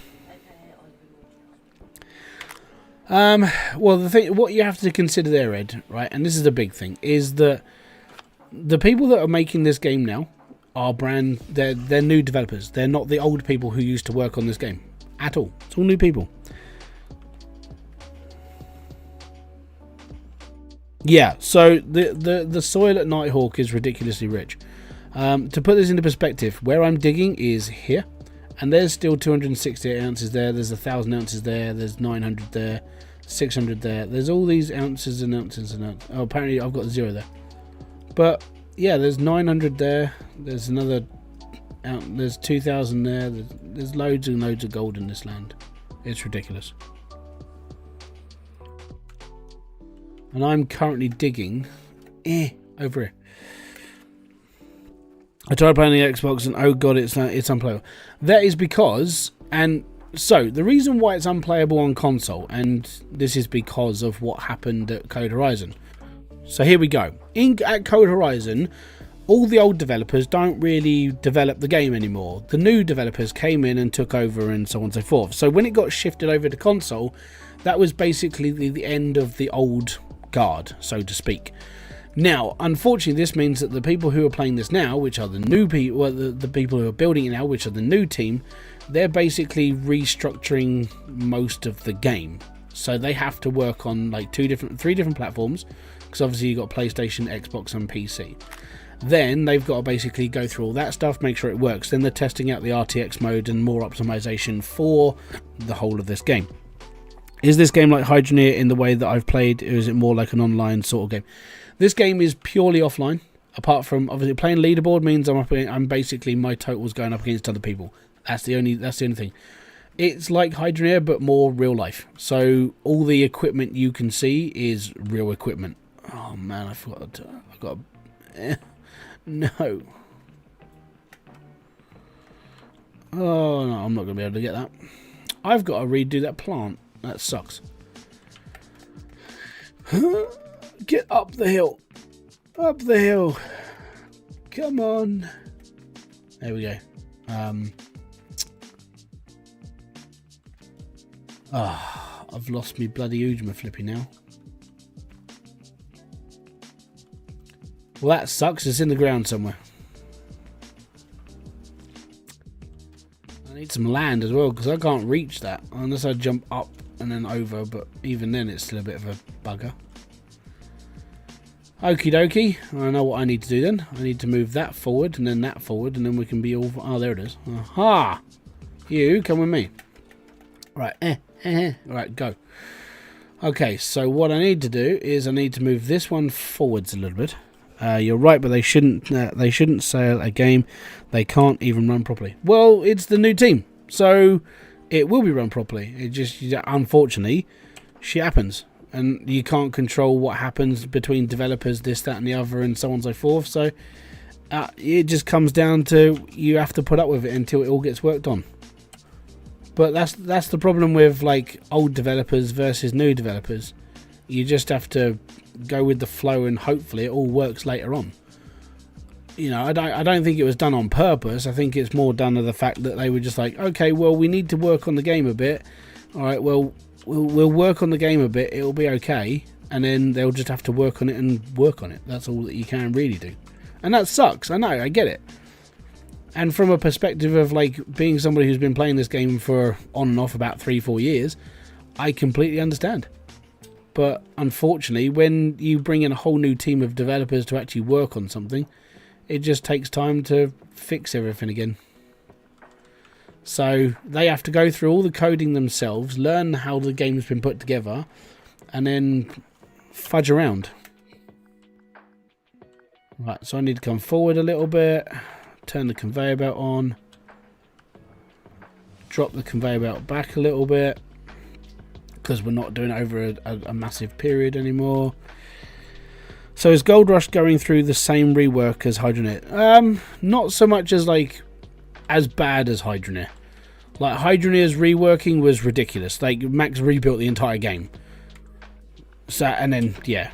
Well, the thing, what you have to consider there, Ed, right, and this is the big thing, is that the people that are making this game now are they're new developers. They're not the old people who used to work on this game at all. It's all new people. Yeah, so the soil at Nighthawk is ridiculously rich. To put this into perspective, where I'm digging is here, and there's still 268 ounces there. There's 1,000 ounces there. There's 900 there. 600 there. There's all these ounces and ounces and ounces. Oh, apparently I've got 0 there. But yeah, there's 900 there. There's another. There's 2,000 there. There's loads and loads of gold in this land. It's ridiculous. And I'm currently digging over here. I tried playing the Xbox and oh god, it's unplayable. That is because, and so the reason why it's unplayable on console, and this is because of what happened at Code Horizon. So here we go. At Code Horizon, all the old developers don't really develop the game anymore. The new developers came in and took over and so on and so forth. So when it got shifted over to console, that was basically the end of the old guard, so to speak. Now, unfortunately, this means that the people who are playing this now, which are the new people, well, the people who are building it now, which are the new team, they're basically restructuring most of the game. So they have to work on like three different platforms, because obviously you've got PlayStation, Xbox, and PC. Then they've got to basically go through all that stuff, make sure it works. Then they're testing out the RTX mode and more optimization for the whole of this game. Is this game like Hybridsteel in the way that I've played, or is it more like an online sort of game? This game is purely offline. Apart from obviously playing Leaderboard means I'm basically my totals going up against other people. That's the only thing. It's like Hybridsteel but more real life. So all the equipment you can see is real equipment. Oh man, I forgot. I got. No. Oh no, I'm not gonna be able to get that. I've got to redo that plant. That sucks. Get up the hill. Up the hill. Come on. There we go. I've lost me bloody Ujma flippy now. Well, that sucks. It's in the ground somewhere. I need some land as well, because I can't reach that unless I jump up and then over, but even then it's still a bit of a bugger. Okie dokie, I know what I need to do then. I need to move that forward and then that forward, and then we can be all... Oh, there it is. Aha! You, come with me. Right, right, go. Okay, so what I need to do is I need to move this one forwards a little bit. You're right, but they shouldn't sail a game. They can't even run properly. Well, it's the new team, so it will be run properly. It just, unfortunately, shit happens. And you can't control what happens between developers, this, that, and the other, and so on and so forth. So it just comes down to you have to put up with it until it all gets worked on. But that's the problem with like old developers versus new developers. You just have to go with the flow, and hopefully it all works later on. You know, I don't think it was done on purpose. I think it's more done of the fact that they were just like, okay, well, we need to work on the game a bit. All right, well, we'll work on the game a bit. It'll be okay, and then they'll just have to work on it and work on it. That's all that you can really do, and that sucks. I know, I get it. And from a perspective of like being somebody who's been playing this game for on and off about 3-4 years, I completely understand. But unfortunately, when you bring in a whole new team of developers to actually work on something, it just takes time to fix everything again. So they have to go through all the coding themselves, learn how the game's been put together, and then fudge around. Right, so I need to come forward a little bit, turn the conveyor belt on, drop the conveyor belt back a little bit, because we're not doing it over a massive period anymore. So is Gold Rush going through the same rework as Hybridsteel? Not so much as as bad as Hybridsteel. Like Hybridsteel's reworking was ridiculous. Like Max rebuilt the entire game. So and then yeah,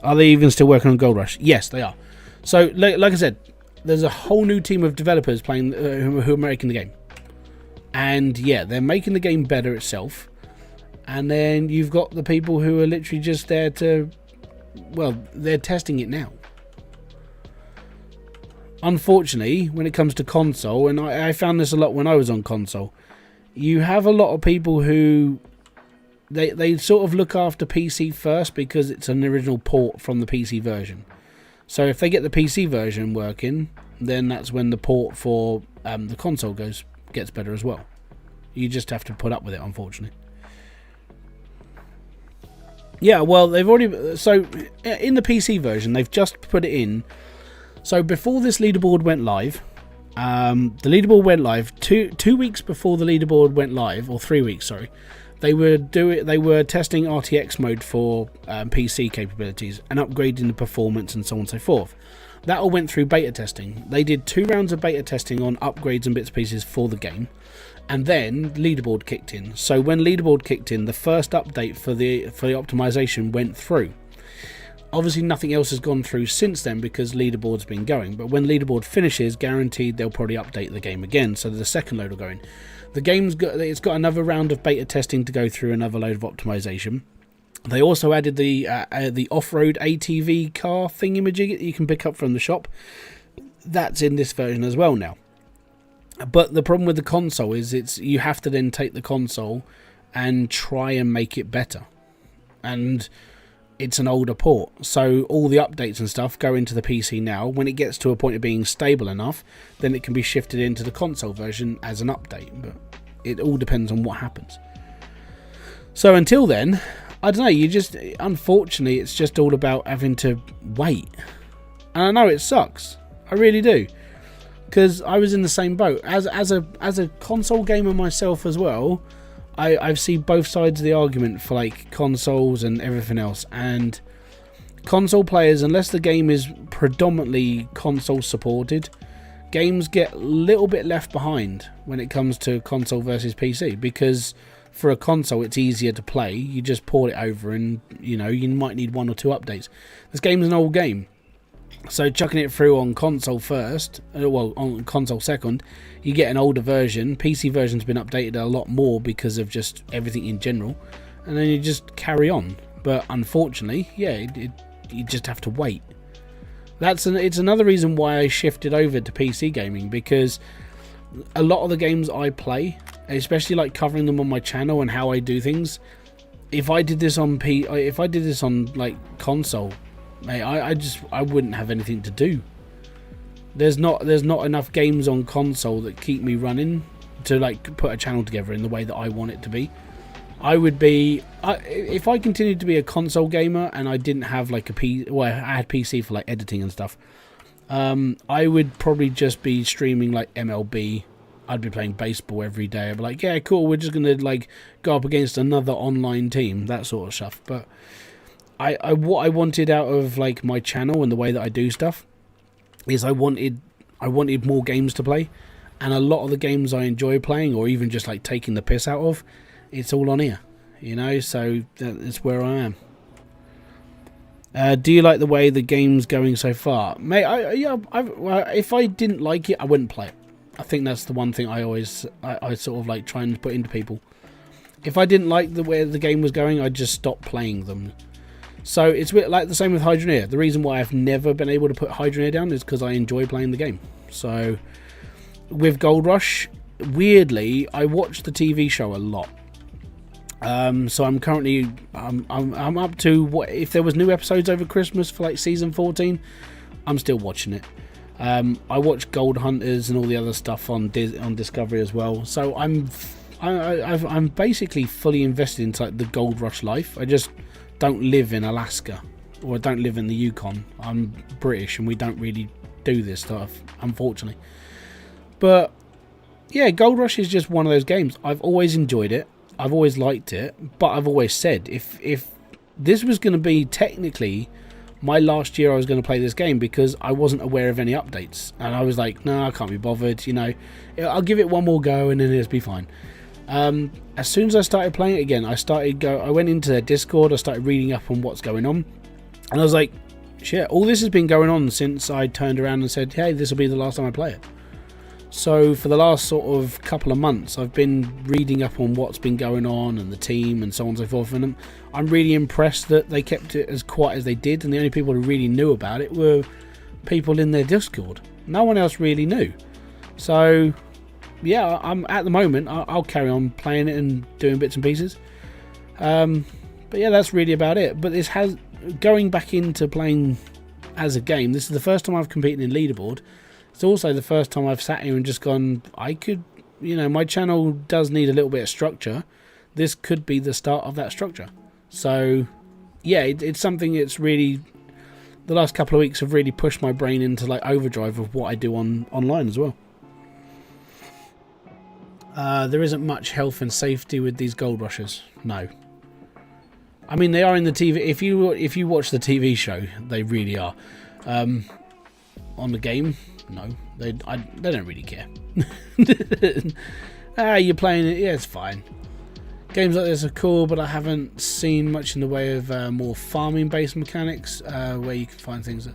are they even still working on Gold Rush? Yes, they are. So like I said, there's a whole new team of developers playing who are making the game, and yeah, they're making the game better itself. And then you've got the people who are literally just there to, well, they're testing it now. Unfortunately, when it comes to console, and I found this a lot when I was on console, you have a lot of people who, they sort of look after PC first because it's an original port from the PC version. So if they get the PC version working, then that's when the port for the console gets better as well. You just have to put up with it, unfortunately. Yeah, well, they've already... So, in the PC version, they've just put it in. So, before this leaderboard went live, the leaderboard went live 2 weeks before the leaderboard went live, or 3 weeks, sorry. They were testing RTX mode for PC capabilities and upgrading the performance and so on and so forth. That all went through beta testing. They did 2 rounds of beta testing on upgrades and bits and pieces for the game. And then Leaderboard kicked in. So when Leaderboard kicked in, the first update for the optimization went through. Obviously nothing else has gone through since then because Leaderboard's been going. But when Leaderboard finishes, guaranteed they'll probably update the game again. So the second load will go in. The game's got another round of beta testing to go through, another load of optimization. They also added the off-road ATV car thingamajig that you can pick up from the shop. That's in this version as well now. But the problem with the console is you have to then take the console and try and make it better. And it's an older port. So all the updates and stuff go into the PC now. When it gets to a point of being stable enough, then it can be shifted into the console version as an update. But it all depends on what happens. So until then, I don't know, unfortunately, it's just all about having to wait. And I know it sucks. I really do. Because I was in the same boat as a console gamer myself as well. I see both sides of the argument for consoles and everything else. And console players, unless the game is predominantly console supported, games get a little bit left behind when it comes to console versus PC. Because for a console, it's easier to play. You just port it over, and you might need 1 or 2 updates. This game's an old game. So chucking it through on console first, well, on console second, you get an older version. PC version's been updated a lot more because of just everything in general, and then you just carry on. But unfortunately, yeah, you just have to wait. It's another reason why I shifted over to PC gaming, because a lot of the games I play, especially covering them on my channel and how I do things, if I did this on console, mate, I wouldn't have anything to do. There's not enough games on console that keep me running to put a channel together in the way that I want it to be. I would be if I continued to be a console gamer and I didn't have I had PC for editing and stuff. I would probably just be streaming MLB. I'd be playing baseball every day. I'd be yeah, cool. We're just gonna go up against another online team, that sort of stuff. But what I wanted out of my channel and the way that I do stuff is I wanted more games to play, and a lot of the games I enjoy playing, or even just taking the piss out of, it's all on here, so that's where I am. Do you like the way the game's going so far, mate? If I didn't like it, I wouldn't play it. I think that's the one thing I always I sort of try and put into people. If I didn't like the way the game was going, I'd just stop playing them. So it's the same with Hybridsteel. The reason why I've never been able to put Hybridsteel down is because I enjoy playing the game. So with Gold Rush, weirdly, I watch the TV show a lot. So I'm currently I'm up to what if there was new episodes over Christmas for like season 14. I'm still watching it. I watch Gold Hunters and all the other stuff on Discovery as well. So I'm basically fully invested into like the gold rush life. I just don't live in Alaska, or I don't live in the Yukon. I'm British and we don't really do this stuff, unfortunately. But yeah, Gold Rush is just one of those games. I've always enjoyed it. I've always liked it, but I've always said if this was going to be technically my last year I was going to play this game, because I wasn't aware of any updates, and I was like, no, I can't be bothered, you know, I'll give it one more go and then it'll be fine. As soon as I started playing it again, I went into their Discord, I started reading up on what's going on, and I was like, shit, all this has been going on since I turned around and said, hey, this will be the last time I play it. So for the last sort of couple of months, I've been reading up on what's been going on and the team and so on and so forth. And I'm really impressed that they kept it as quiet as they did. And the only people who really knew about it were people in their Discord. No one else really knew. So yeah, I'm at the moment, I'll carry on playing it and doing bits and pieces. But yeah, that's really about it. But going back into playing as a game, this is the first time I've competed in Leaderboard. It's also the first time I've sat here and just gone, my channel does need a little bit of structure. This could be the start of that structure. So, yeah, it's something that's really, the last couple of weeks have really pushed my brain into like overdrive of what I do online as well. There isn't much health and safety with these gold rushes. No. I mean, they are in the TV. If you watch the TV show, they really are. On the game, no, they don't really care. You're playing it, yeah, it's fine. Games like this are cool, but I haven't seen much in the way of more farming-based mechanics where you can find things.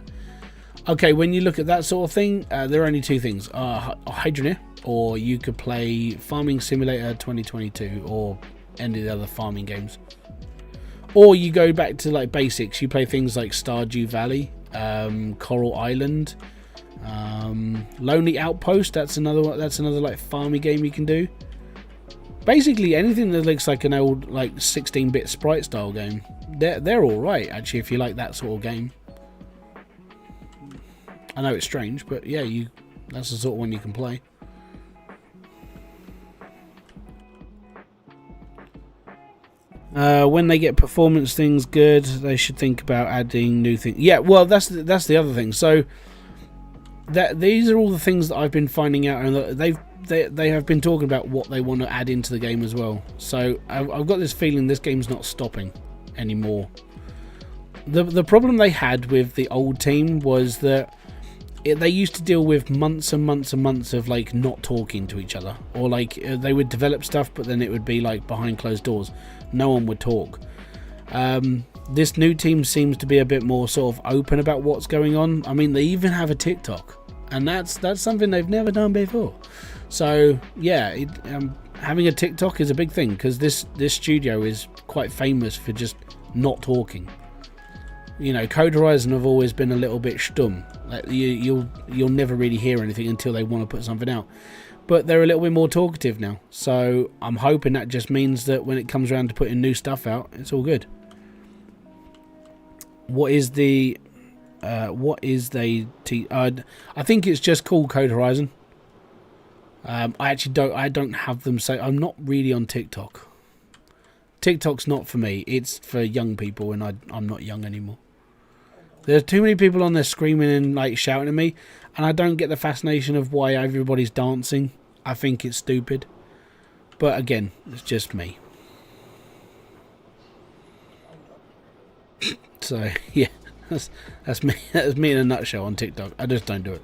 Okay, when you look at that sort of thing, there are only two things: Hybridsteel, or you could play Farming Simulator 2022, or any of the other farming games. Or you go back to like basics. You play things like Stardew Valley, Coral Island. Lonely Outpost, that's another like farming game you can do. Basically anything that looks like an old like 16-bit sprite style game, they're all right actually if you like that sort of game. I know it's strange, but yeah, that's the sort of one you can play. When they get performance things good, they should think about adding new things. Yeah, well, that's the other thing. So these are all the things that I've been finding out, and they have been talking about what they want to add into the game as well. So I've got this feeling this game's not stopping anymore. The problem they had with the old team was that they used to deal with months and months and months of like not talking to each other, or like they would develop stuff, but then it would be like behind closed doors. No one would talk. This new team seems to be a bit more sort of open about what's going on. I mean, they even have a TikTok, and that's something they've never done before. So yeah, having a TikTok is a big thing, because this studio is quite famous for just not talking. You know, Code Horizon have always been a little bit stum. Like you'll never really hear anything until they want to put something out. But they're a little bit more talkative now. So I'm hoping that just means that when it comes around to putting new stuff out, it's all good. I think it's just called Code Horizon. I don't have them say. I'm not really on TikTok. TikTok's not for me. It's for young people, and I'm not young anymore. There's too many people on there screaming and like shouting at me, and I don't get the fascination of why everybody's dancing. I think it's stupid. But again, it's just me. So yeah, that's me. That's me in a nutshell on TikTok. I just don't do it.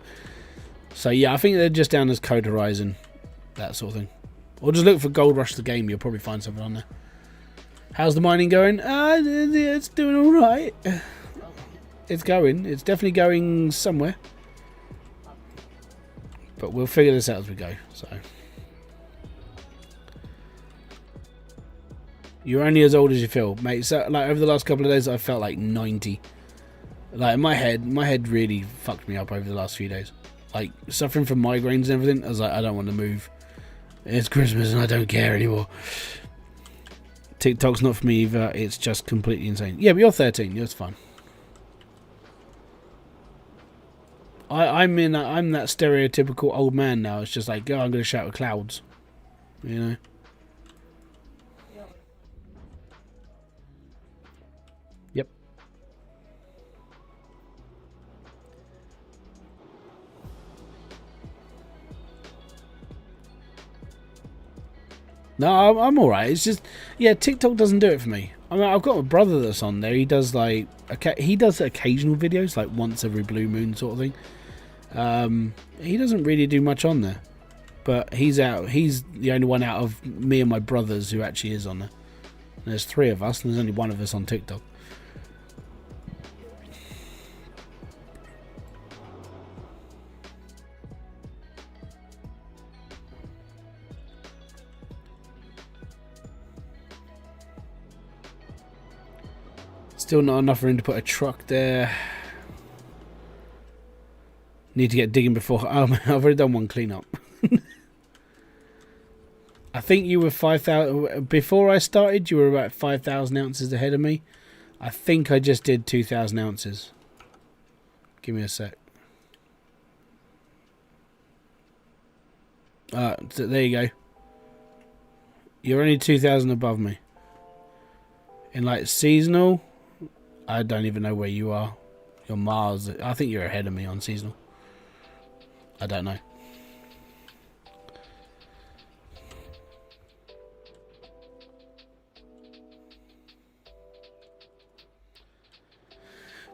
So yeah, I think they're just down as Code Horizon, that sort of thing. Or just look for Gold Rush the game. You'll probably find something on there. How's the mining going? It's doing all right. It's going. It's definitely going somewhere. But we'll figure this out as we go. So you're only as old as you feel, mate. So like over the last couple of days, I felt like 90. Like my head really fucked me up over the last few days. Like suffering from migraines and everything. I was like, I don't want to move. It's Christmas and I don't care anymore. TikTok's not for me either. It's just completely insane. Yeah, but you're 13. That's fine. I'm that stereotypical old man now. It's just like, oh, I'm going to shout at clouds. You know? Yep. No, I'm alright. It's just, yeah, TikTok doesn't do it for me. I mean, I've got a brother that's on there. He does like, he does occasional videos, like once every blue moon sort of thing. He doesn't really do much on there, but he's the only one out of me and my brothers who actually is on there. And there's 3 of us, and there's only 1 of us on TikTok. Still not enough room to put a truck there. Need to get digging before... Oh, man, I've already done one cleanup. I think you were 5,000... Before I started, you were about 5,000 ounces ahead of me. I think I just did 2,000 ounces. Give me a sec. So there you go. You're only 2,000 above me. In like seasonal... I don't even know where you are. You're Mars. I think you're ahead of me on seasonal. I don't know.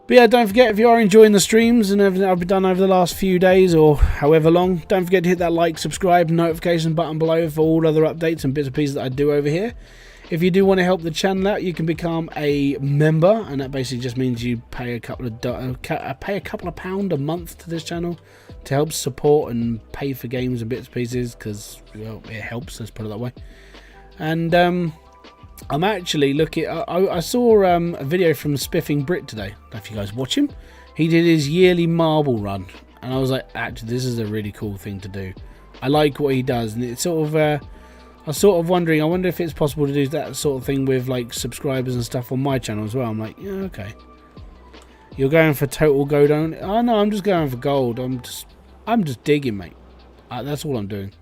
But yeah, don't forget, if you are enjoying the streams and everything I've done over the last few days or however long, don't forget to hit that like, subscribe, notification button below for all other updates and bits and pieces that I do over here. If you do want to help the channel out, you can become a member, and that basically just means you pay a couple of pound a month to this channel to help support and pay for games and bits and pieces, because, well, it helps, let's put it that way. And I'm actually looking... I saw a video from Spiffing Brit today. I don't know if you guys watch him. He did his yearly marble run, and I was like, actually, this is a really cool thing to do. I like what he does, and it's sort of... I was sort of wondering, I wonder if it's possible to do that sort of thing with like subscribers and stuff on my channel as well. I'm like, yeah, okay. You're going for total gold only? Oh no, I'm just going for gold. I'm just digging, mate. That's all I'm doing.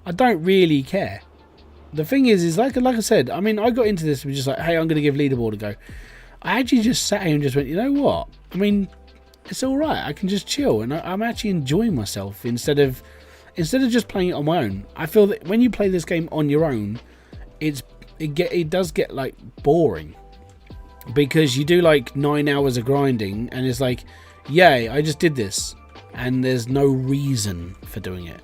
I don't really care. The thing is like I said, I mean, I got into this and was just like, hey, I'm going to give Leaderboard a go. I actually just sat here and just went, you know what? I mean, it's all right. I can just chill, and I'm actually enjoying myself instead of just playing it on my own. I feel that when you play this game on your own, it does get like boring, because you do like 9 hours of grinding and it's like, yay, I just did this, and there's no reason for doing it.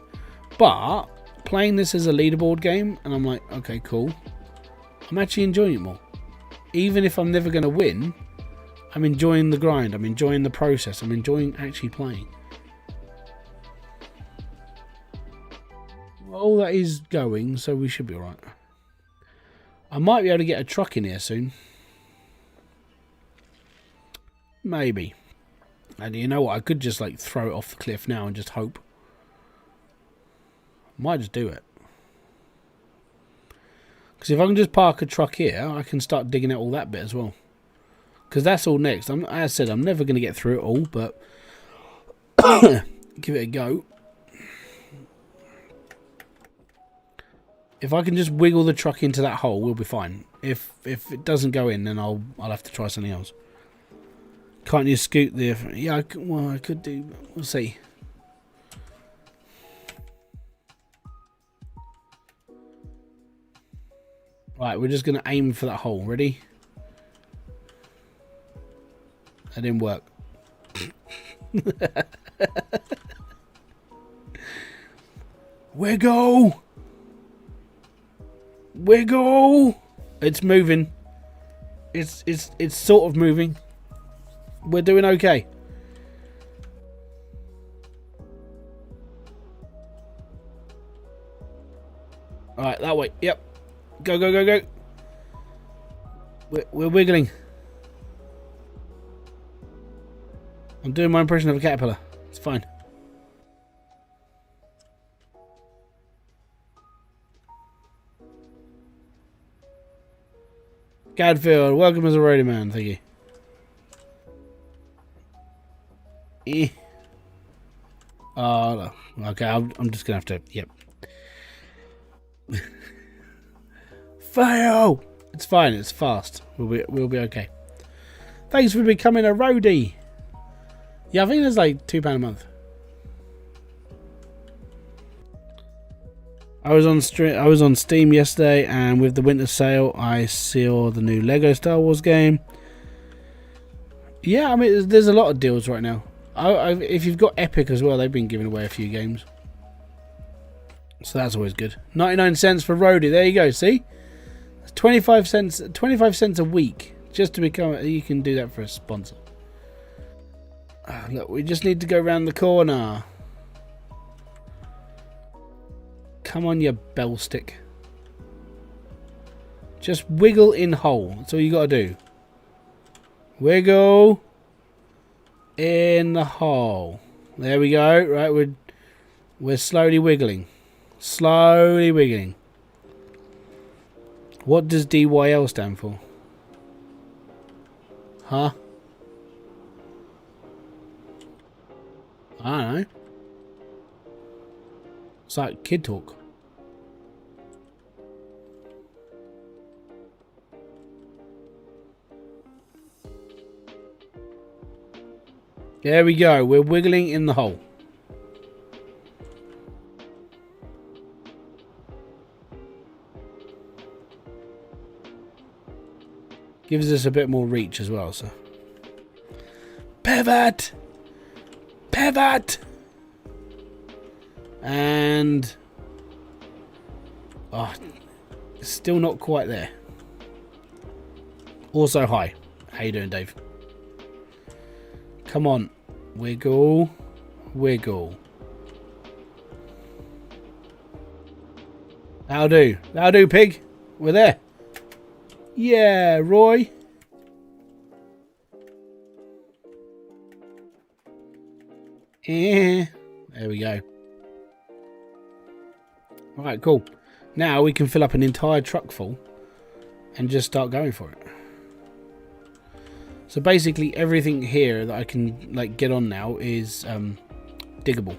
But playing this as a leaderboard game, and I'm like, okay, cool, I'm actually enjoying it more. Even if I'm never going to win, I'm enjoying the grind, I'm enjoying the process, I'm enjoying actually playing. All that is going, so we should be alright. I might be able to get a truck in here soon. Maybe. And you know what? I could just like throw it off the cliff now and just hope. Might just do it. Because if I can just park a truck here, I can start digging out all that bit as well. Because that's all next. As I said, I'm never going to get through it all, but give it a go. If I can just wiggle the truck into that hole, we'll be fine. If it doesn't go in, then I'll have to try something else. Can't you scoot the... Yeah, I could do... We'll see. Right, we're just going to aim for that hole. Ready? That didn't work. Wiggle! Wiggle! It's moving. It's sort of moving. We're doing okay. Alright, that way. Yep. Go, go, go, go. We're wiggling. I'm doing my impression of a caterpillar. It's fine. Gadfield, welcome as a roadie man. Thank you. Oh, no. Okay, I'm just gonna have to. Yep. Fail. It's fine. It's fast. We'll be okay. Thanks for becoming a roadie. Yeah, I think there's like £2 a month. I was on Steam yesterday, and with the winter sale, I saw the new Lego Star Wars game. Yeah, I mean, there's a lot of deals right now. If you've got Epic as well, they've been giving away a few games, so that's always good. 99 cents for roadie. There you go. See, 25 cents. 25 cents a week just to become. You can do that for a sponsor. Look, we just need to go around the corner. Come on, you bell stick. Just wiggle in hole. That's all you gotta do. Wiggle in the hole. There we go. Right, we're slowly wiggling. Slowly wiggling. What does DYL stand for? Huh? I don't know. It's like kid talk. There we go. We're wiggling in the hole. Gives us a bit more reach as well, so. Pivot! Pivot! And... oh, it's still not quite there. Also, hi. How you doing, Dave? Come on. Wiggle. Wiggle. That'll do. That'll do, pig. We're there. Yeah, Roy. Yeah. There we go. Alright, cool. Now we can fill up an entire truck full and just start going for it. So basically everything here that I can like get on now is diggable.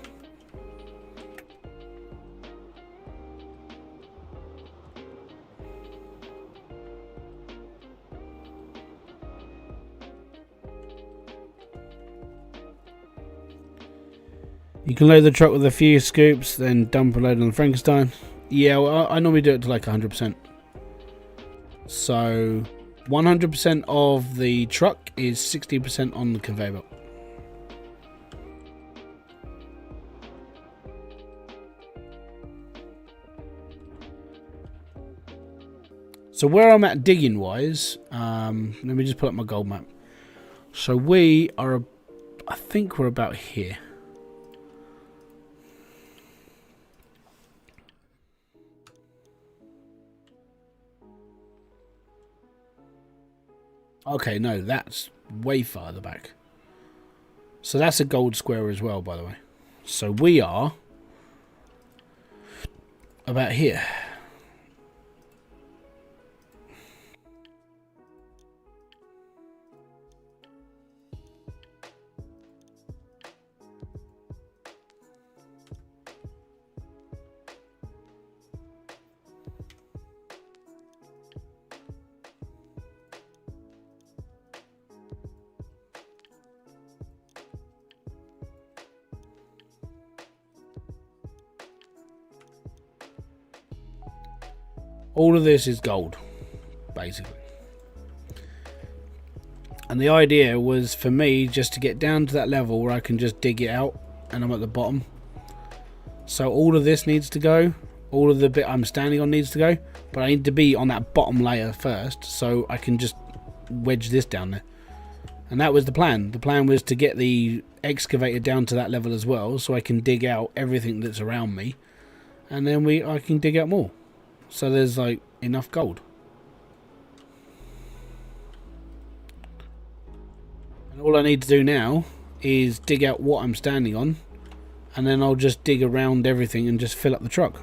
You can load the truck with a few scoops, then dump a load on the Frankenstein. Yeah, well, I normally do it to like 100%. So 100% of the truck is 60% on the conveyor belt. So where I'm at digging wise, let me just pull up my gold map. So we are, I think we're about here. Okay, no, that's way farther back. So that's a gold square as well, by the way. So we are about here. All of this is gold, basically. And the idea was for me just to get down to that level where I can just dig it out and I'm at the bottom. So all of this needs to go. All of the bit I'm standing on needs to go. But I need to be on that bottom layer first so I can just wedge this down there. And that was the plan. The plan was to get the excavator down to that level as well so I can dig out everything that's around me. And then I can dig out more. So there's like enough gold. And all I need to do now is dig out what I'm standing on, and then I'll just dig around everything and just fill up the truck.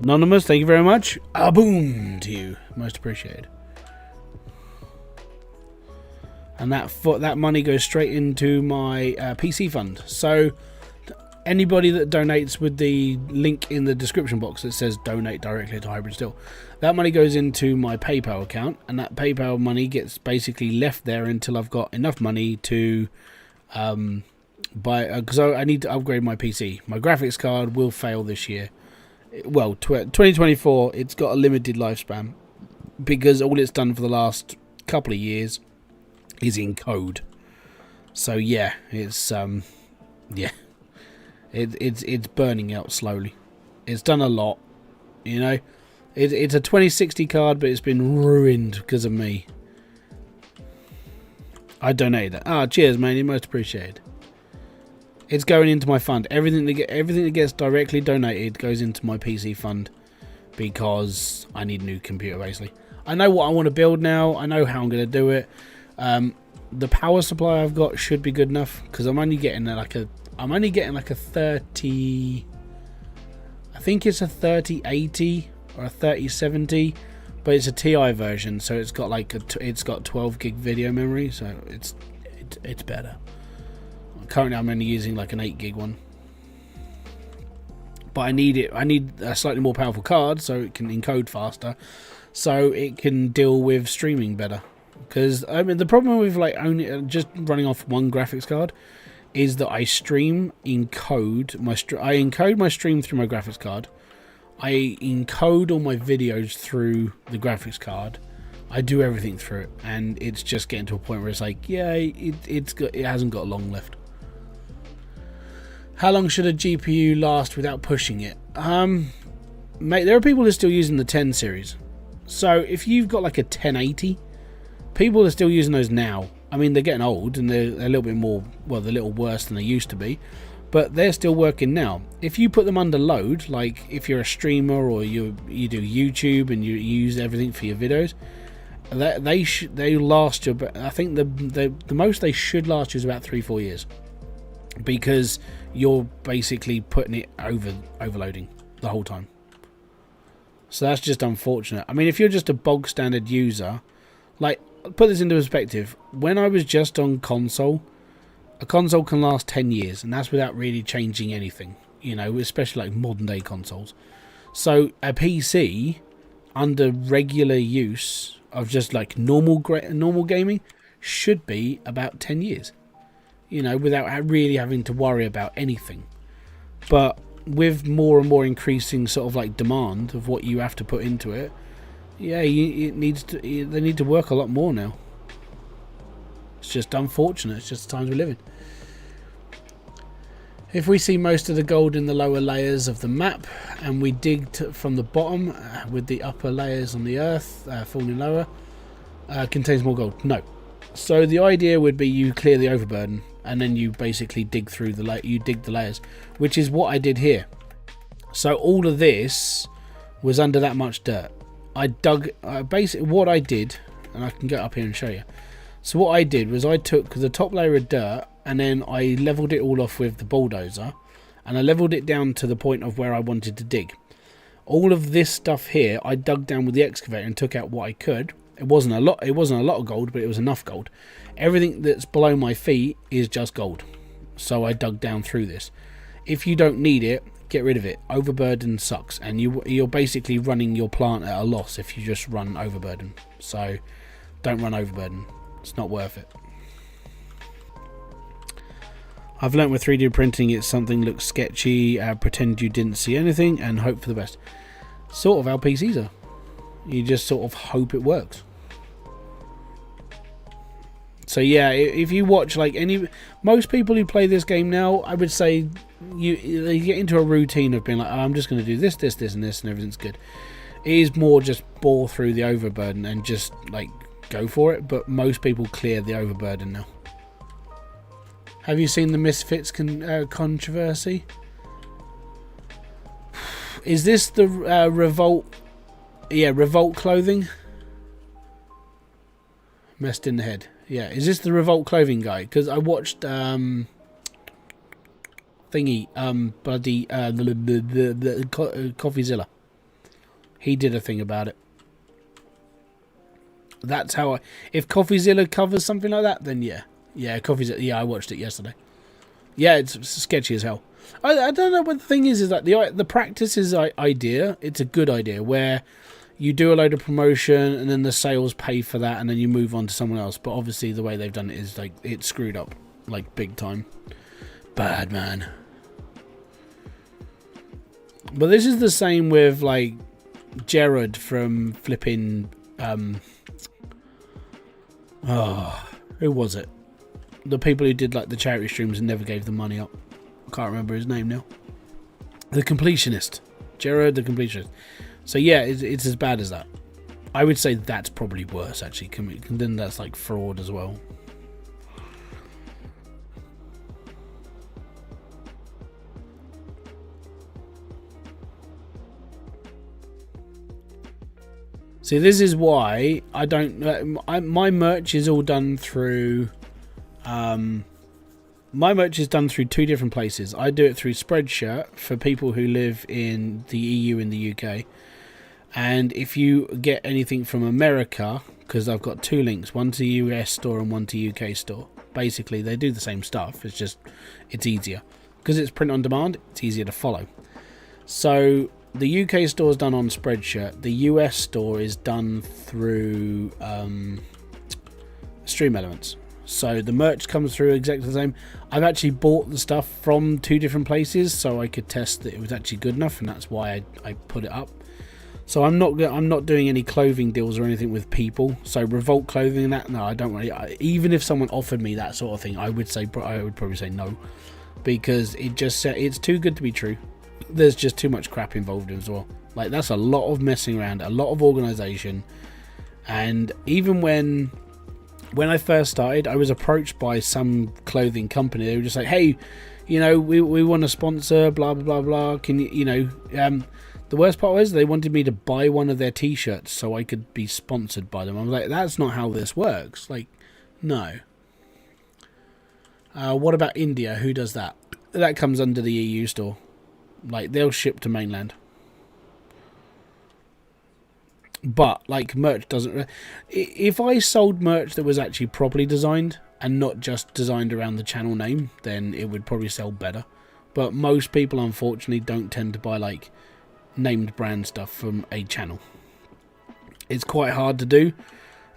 Anonymous, thank you very much. A boom to you. Most appreciated. And that money goes straight into my PC fund. So anybody that donates with the link in the description box that says donate directly to Hybridsteel, that money goes into my PayPal account, and that PayPal money gets basically left there until I've got enough money to buy, because I need to upgrade my PC. My graphics card will fail this year. Well, 2024, it's got a limited lifespan because all it's done for the last couple of years is in code. So yeah, it's it's burning out slowly. It's done a lot, you know. It's a 2060 card, but it's been ruined because of me. I donated that. Cheers, man. You're most appreciated. It's going into my fund. Everything that gets directly donated goes into my PC fund because I need a new computer. Basically, I know what I want to build now. I know how I'm going to do it. The power supply I've got should be good enough because I'm only getting like a 30. I think it's a 3080 or a 3070, but it's a TI version, so it's got like it's got 12 gig video memory, so it's better. Currently, I'm only using like an 8 gig one, but I need a slightly more powerful card so it can encode faster, so it can deal with streaming better. Because I mean, the problem with like only just running off one graphics card is that I encode my stream through my graphics card. I encode all my videos through the graphics card. I do everything through it, and it's just getting to a point where it's like, yeah, it hasn't got long left. How long should a GPU last without pushing it? Mate, there are people who are still using the 10 series. So if you've got like a 1080, people are still using those now. I mean, they're getting old and they're a little bit more, well, they're a little worse than they used to be, but they're still working now. If you put them under load, like if you're a streamer or you do YouTube and you use everything for your videos, they last you. I think the most they should last you is about 3-4 years, because you're basically putting it overloading the whole time. So that's just unfortunate. I mean, if you're just a bog standard user, like, put this into perspective. When I was just on console, a console can last 10 years, and that's without really changing anything, you know, especially like modern day consoles. So a PC under regular use of just like normal gaming should be about 10 years, you know, without really having to worry about anything. But with more and more increasing sort of like demand of what you have to put into it, yeah, they need to work a lot more now. It's just unfortunate. It's just the times we live in. If we see most of the gold in the lower layers of the map and we dig from the bottom with the upper layers on the earth falling lower, contains more gold. No. So the idea would be you clear the overburden and then you basically dig through the layers, which is what I did here. So all of this was under that much dirt. I dug, basically what I did, and I can get up here and show you. So what I did was I took the top layer of dirt and then I leveled it all off with the bulldozer, and I leveled it down to the point of where I wanted to dig. All of this stuff here I dug down with the excavator and took out what I could. It wasn't a lot of gold, but it was enough gold. Everything that's below my feet is just gold. So I dug down through this. If you don't need it, get rid of it. Overburden sucks, and you're basically running your plant at a loss if you just run overburden. So don't run overburden. It's not worth it. I've learnt with 3D printing, it's something looks sketchy, pretend you didn't see anything and hope for the best. Sort of how PCs are. You just sort of hope it works. So yeah, if you watch like most people who play this game now, I would say they get into a routine of being like, oh, I'm just going to do this, this, this, and this, and everything's good. It is more just bore through the overburden and just like go for it. But most people clear the overburden now. Have you seen the Misfits controversy? Is this the Revolt? Yeah, Revolt clothing. Messed in the head. Yeah, is this the Revolt clothing guy? Because I watched the Coffeezilla. He did a thing about it. That's how if CoffeeZilla covers something like that, then yeah. Yeah, CoffeeZilla. Yeah, I watched it yesterday. Yeah, it's sketchy as hell. I don't know what the thing is that the practice is idea. It's a good idea where you do a load of promotion and then the sales pay for that and then you move on to someone else. But obviously the way they've done it is like it's screwed up, like big time. Bad man. But this is the same with like Jared from flipping. Who was it? The people who did like the charity streams and never gave the money up. I can't remember his name now. The completionist. Jared the completionist. So yeah, it's as bad as that. I would say that's probably worse actually. Then that's like fraud as well. See, this is why I don't. My merch is all done through. My merch is done through two different places. I do it through Spreadshirt for people who live in the EU and the UK. And if you get anything from America, because I've got two links, one to US store and one to UK store. Basically, they do the same stuff. It's just, it's easier. Because it's print on demand, it's easier to follow. So the UK store is done on Spreadshirt. The US store is done through Stream Elements. So the merch comes through exactly the same. I've actually bought the stuff from two different places so I could test that it was actually good enough, and that's why I put it up. So I'm not doing any clothing deals or anything with people. So Revolt clothing and that, no, I don't really. Even if someone offered me that sort of thing, I would probably say no, because it's too good to be true. There's just too much crap involved as well. Like that's a lot of messing around, a lot of organisation, and even when I first started, I was approached by some clothing company. They were just like, "Hey, we want to sponsor, blah blah blah blah. Can you, The worst part was they wanted me to buy one of their T-shirts so I could be sponsored by them. I was like, that's not how this works. Like, no. What about India? Who does that? That comes under the EU store. Like, they'll ship to mainland. But, like, merch doesn't... If I sold merch that was actually properly designed and not just designed around the channel name, then it would probably sell better. But most people, unfortunately, don't tend to buy, like, named brand stuff from a channel. It's quite hard to do.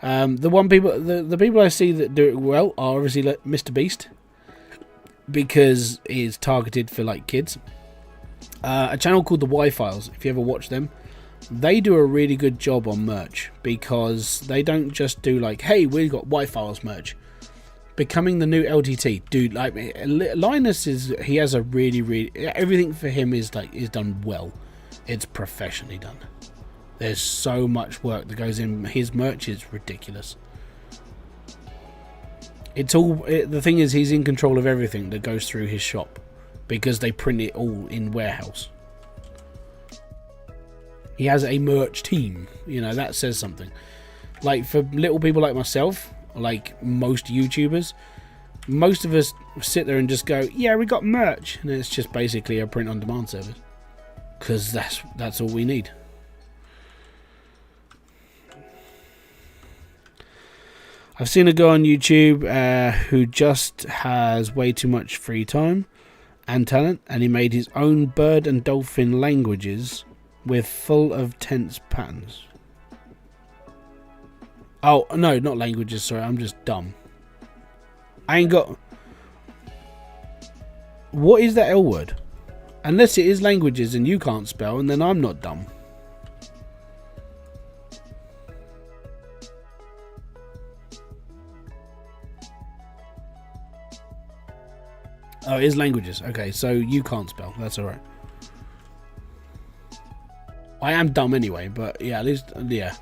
The people I see that do it well are obviously like Mr. Beast, because it's targeted for like kids. A channel called the Y-Files, if you ever watch them, they do a really good job on merch, because they don't just do like, hey, we've got Y-Files merch. Becoming the new LTT, dude. Like Linus he has a really everything for him is done well. It's professionally done. There's so much work that goes in. His merch is ridiculous. The thing is, he's in control of everything that goes through his shop, because they print it all in warehouse. He has a merch team. That says something. Like for little people like myself, like most YouTubers, most of us sit there and just go, yeah, we got merch, and it's just basically a print on demand service. Because that's all we need. I've seen a guy on YouTube who just has way too much free time and talent, and he made his own bird and dolphin languages with full of tense patterns. Oh, no, not languages, sorry, I'm just dumb. I ain't got... What is that L word? Unless it is languages and you can't spell, and then I'm not dumb. Oh, it is languages. Okay, so you can't spell. That's alright. I am dumb anyway, but yeah, at least, yeah.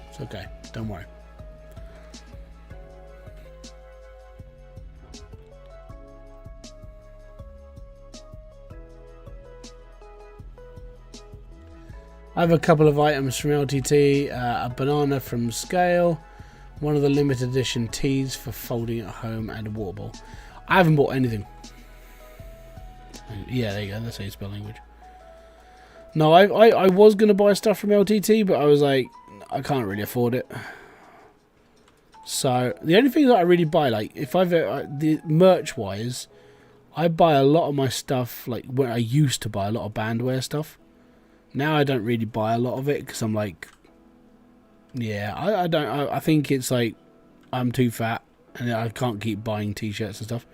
It's okay. Don't worry. I have a couple of items from LTT, a banana from Scale, one of the limited edition teas for folding at home, and a water bottle. I haven't bought anything. Yeah, there you go. That's how you spell language. No, I was going to buy stuff from LTT, but I was like, I can't really afford it. So the only thing that I really buy, like if the merch wise, I buy a lot of my stuff like when I used to buy a lot of bandwear stuff. Now I don't really buy a lot of it because I'm like, yeah, I don't. I think it's like I'm too fat and I can't keep buying t-shirts and stuff.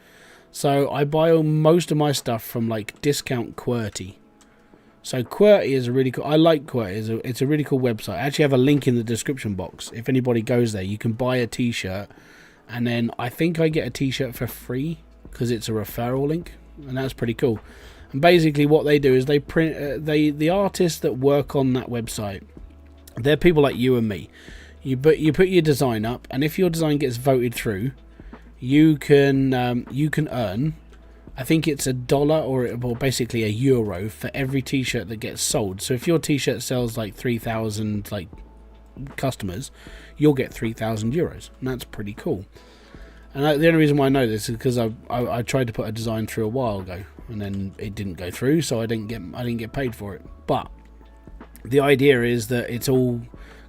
So I buy most of my stuff from like Discount QWERTY. So QWERTY is a really cool. I like QWERTY. It's a really cool website. I actually have a link in the description box. If anybody goes there, you can buy a t-shirt, and then I think I get a t-shirt for free because it's a referral link, and that's pretty cool. And basically, what they do is they print. The artists that work on that website, they're people like you and me. You put your design up, and if your design gets voted through, you can earn. I think it's $1 or basically €1 for every t-shirt that gets sold. So if your t-shirt sells like 3,000 like customers, you'll get €3,000, and that's pretty cool. And the only reason why I know this is because I tried to put a design through a while ago, and then it didn't go through, so I didn't get paid for it. But the idea is that it's all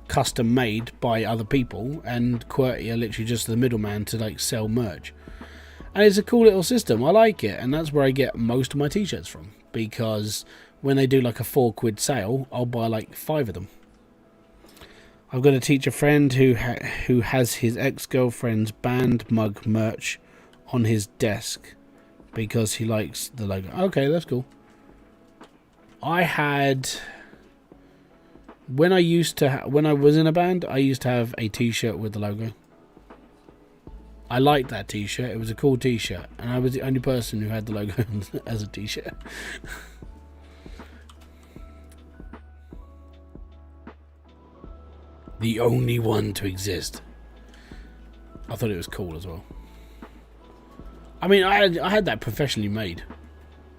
custom made by other people, and QWERTY are literally just the middleman to like sell merch. And it's a cool little system. I like it, and that's where I get most of my t-shirts from, because when they do like a £4 sale, I'll buy like 5 of them. I've got to teach a friend who has his ex-girlfriend's band mug merch on his desk because he likes the logo. Okay, that's cool. When I was in a band, I used to have a t-shirt with the logo. I liked that t-shirt. It was a cool t-shirt, and I was the only person who had the logo as a t-shirt. The only one to exist. I thought it was cool as well. I mean, I had that professionally made,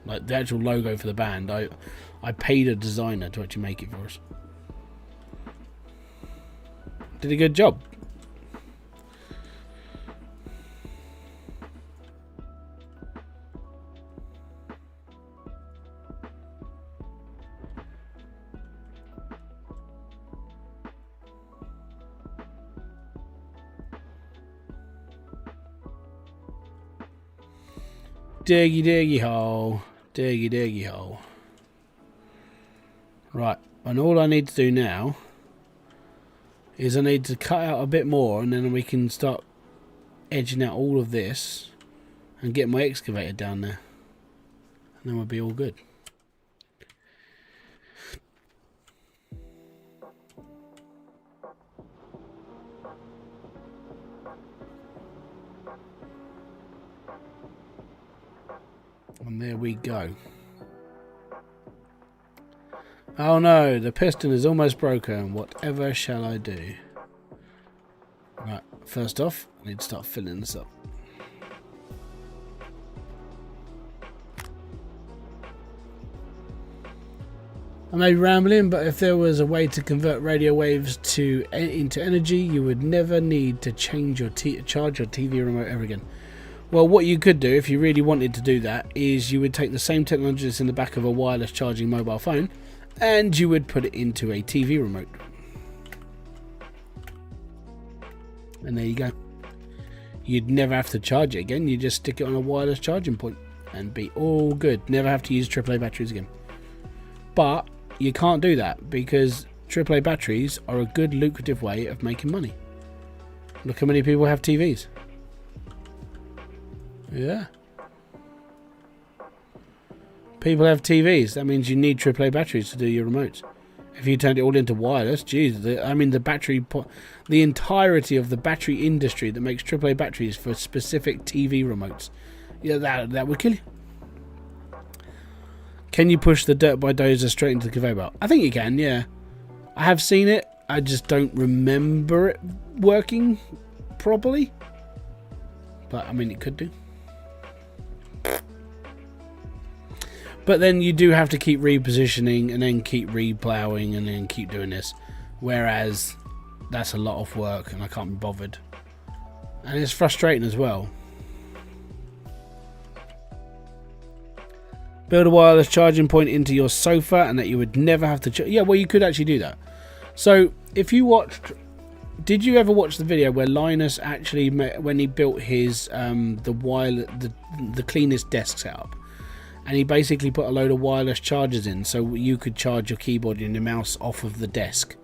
like the actual logo for the band. I paid a designer to actually make it for us. Did a good job. Diggy diggy hole. Diggy diggy hole. Right, and all I need to do now is I need to cut out a bit more, and then we can start edging out all of this and get my excavator down there, and then we'll be all good. And there we go. Oh no, the piston is almost broken. Whatever shall I do? Right, first off, I need to start filling this up. I may be rambling, but if there was a way to convert radio waves into energy, you would never need to charge your TV remote ever again. Well, what you could do, if you really wanted to do that, is you would take the same technology that's in the back of a wireless charging mobile phone, and you would put it into a TV remote. And there you go. You'd never have to charge it again. You just stick it on a wireless charging point and be all good. Never have to use AAA batteries again. But you can't do that because AAA batteries are a good lucrative way of making money. Look how many people have TVs. Yeah. People have TVs. That means you need AAA batteries to do your remotes. If you turned it all into wireless, geez, the entirety of the battery industry that makes AAA batteries for specific TV remotes, yeah, that would kill you. Can you push the dirt by dozer straight into the conveyor belt? I think you can, yeah. I have seen it. I just don't remember it working properly. But, I mean, it could do. But then you do have to keep repositioning and then keep replowing and then keep doing this. Whereas that's a lot of work and I can't be bothered. And it's frustrating as well. Build a wireless charging point into your sofa, and that you would never have to. Yeah, well, you could actually do that. So, if you watched, did you ever watch the video where Linus actually, when he built his the cleanest desk setup, and he basically put a load of wireless chargers in, so you could charge your keyboard and your mouse off of the desk.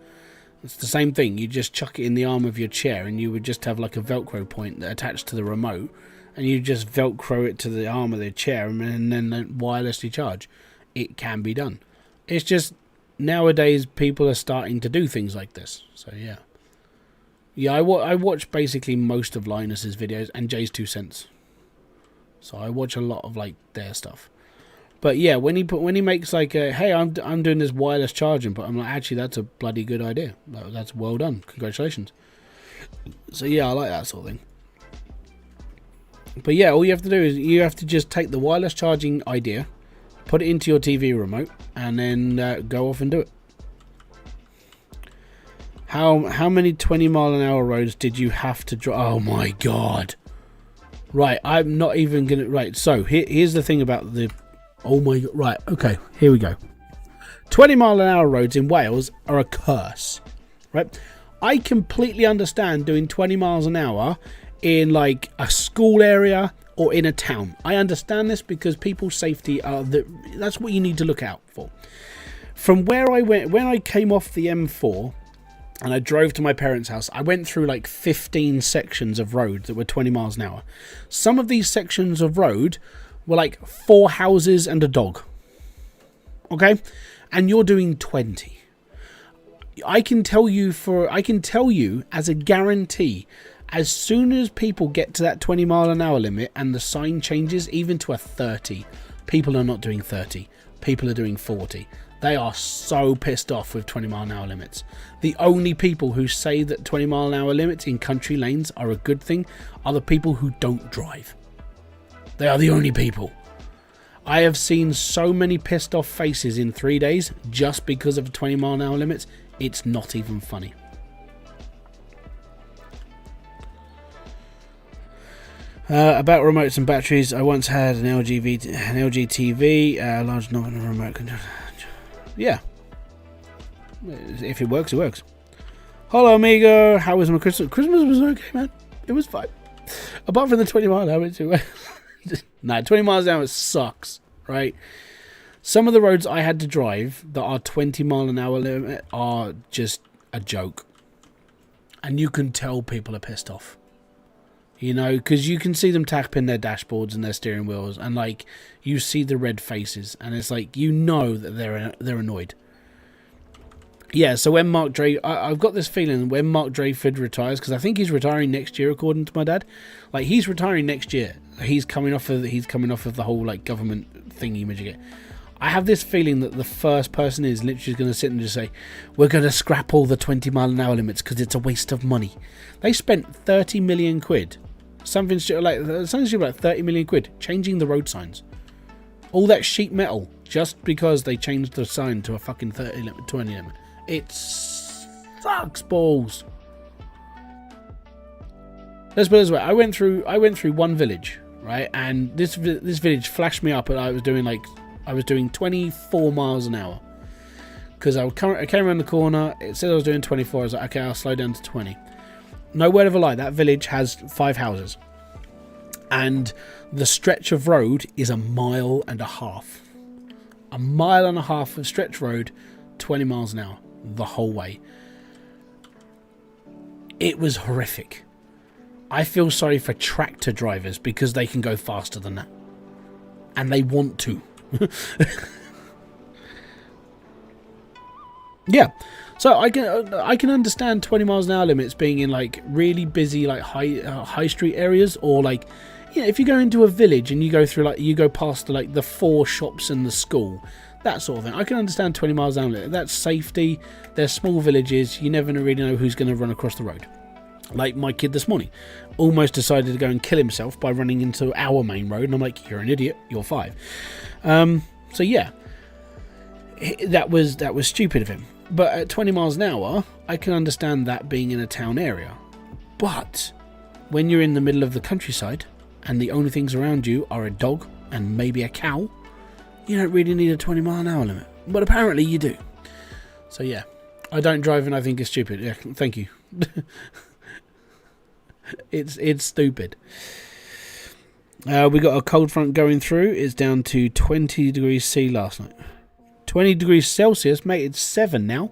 It's the same thing. You just chuck it in the arm of your chair, and you would just have like a Velcro point that attached to the remote, and you just Velcro it to the arm of the chair, and then wirelessly charge. It can be done. It's just nowadays people are starting to do things like this. So yeah, I watch basically most of Linus's videos and Jay's 2 cents. So I watch a lot of like their stuff. But yeah, when he makes like a, hey, I'm doing this wireless charging, but I'm like, actually, that's a bloody good idea. That's well done. Congratulations. So yeah, I like that sort of thing. But yeah, all you have to do is you have to just take the wireless charging idea, put it into your TV remote, and then go off and do it. How many 20-mile-an-hour roads did you have to drive? Oh my god. Right, I'm not even gonna. Right, so here's the thing about the. Oh my god. Right, okay, here we go. 20-mile-an-hour roads in Wales are a curse. Right, I completely understand doing 20 miles an hour in like a school area or in a town. I understand this because people's safety are that's what you need to look out for. From where I went, when I came off the M4 and I drove to my parents' house, I went through like 15 sections of road that were 20 miles an hour. Some of these sections of road were like 4 houses and a dog. Okay? And you're doing 20. I can tell you as a guarantee, as soon as people get to that 20-mile-an-hour limit and the sign changes even to a 30, people are not doing 30. People are doing 40. They are so pissed off with 20-mile-an-hour limits. The only people who say that 20-mile-an-hour limits in country lanes are a good thing are the people who don't drive. They are the only people. I have seen so many pissed off faces in 3 days just because of 20-mile-an-hour limits. It's not even funny. About remotes and batteries, I once had an LG TV, large northern remote control. Yeah. If it works, it works. Hello, amigo. How was my Christmas? Christmas was okay, man. It was fine. Apart from the 20 mile an hour. Nah, 20 miles an hour sucks, right? Some of the roads I had to drive that are 20 mile an hour limit are just a joke. And you can tell people are pissed off. You know, because you can see them tapping their dashboards and their steering wheels, and like you see the red faces, and it's like you know that they're annoyed. Yeah, so when Mark Dre, I've got this feeling when Mark Dreyford retires, because I think he's retiring next year, according to my dad. Like he's retiring next year. He's coming off of the whole like government thingy majiggy. I have this feeling that the first person is literally going to sit and just say, we're going to scrap all the 20 mile an hour limits because it's a waste of money. They spent 30 million quid. Something like 30 million quid changing the road signs. All that sheet metal just because they changed the sign to a fucking 30 limit, 20 limit. It sucks balls. Let's put it this way. I went through one village, right? And this village flashed me up and I was doing 24 miles an hour. Because I came around the corner, it said I was doing 24. I was like, okay, I'll slow down to 20. No word of a lie, that village has 5 houses. And the stretch of road is 1.5 miles. 1.5 miles of stretch road, 20 miles an hour, the whole way. It was horrific. I feel sorry for tractor drivers because they can go faster than that. And they want to. Yeah. So I can understand 20 miles an hour limits being in like really busy like high street areas, or like, you know, if you go into a village and you go through like you go past the 4 shops and the school, that sort of thing. I can understand 20 miles an hour. That's safety. They're small villages. You never really know who's going to run across the road. Like my kid this morning almost decided to go and kill himself by running into our main road, and I'm like, you're an idiot. You're 5. So yeah, that was stupid of him. But at 20 miles an hour, I can understand that being in a town area. But when you're in the middle of the countryside and the only things around you are a dog and maybe a cow, You don't really need a 20-mile-an-hour limit, but apparently you do. So yeah, I don't drive and I think it's stupid. Yeah, thank you. It's stupid. We got a cold front going through. It's down to 20 degrees C last night. 20 degrees Celsius, mate. It's 7 now.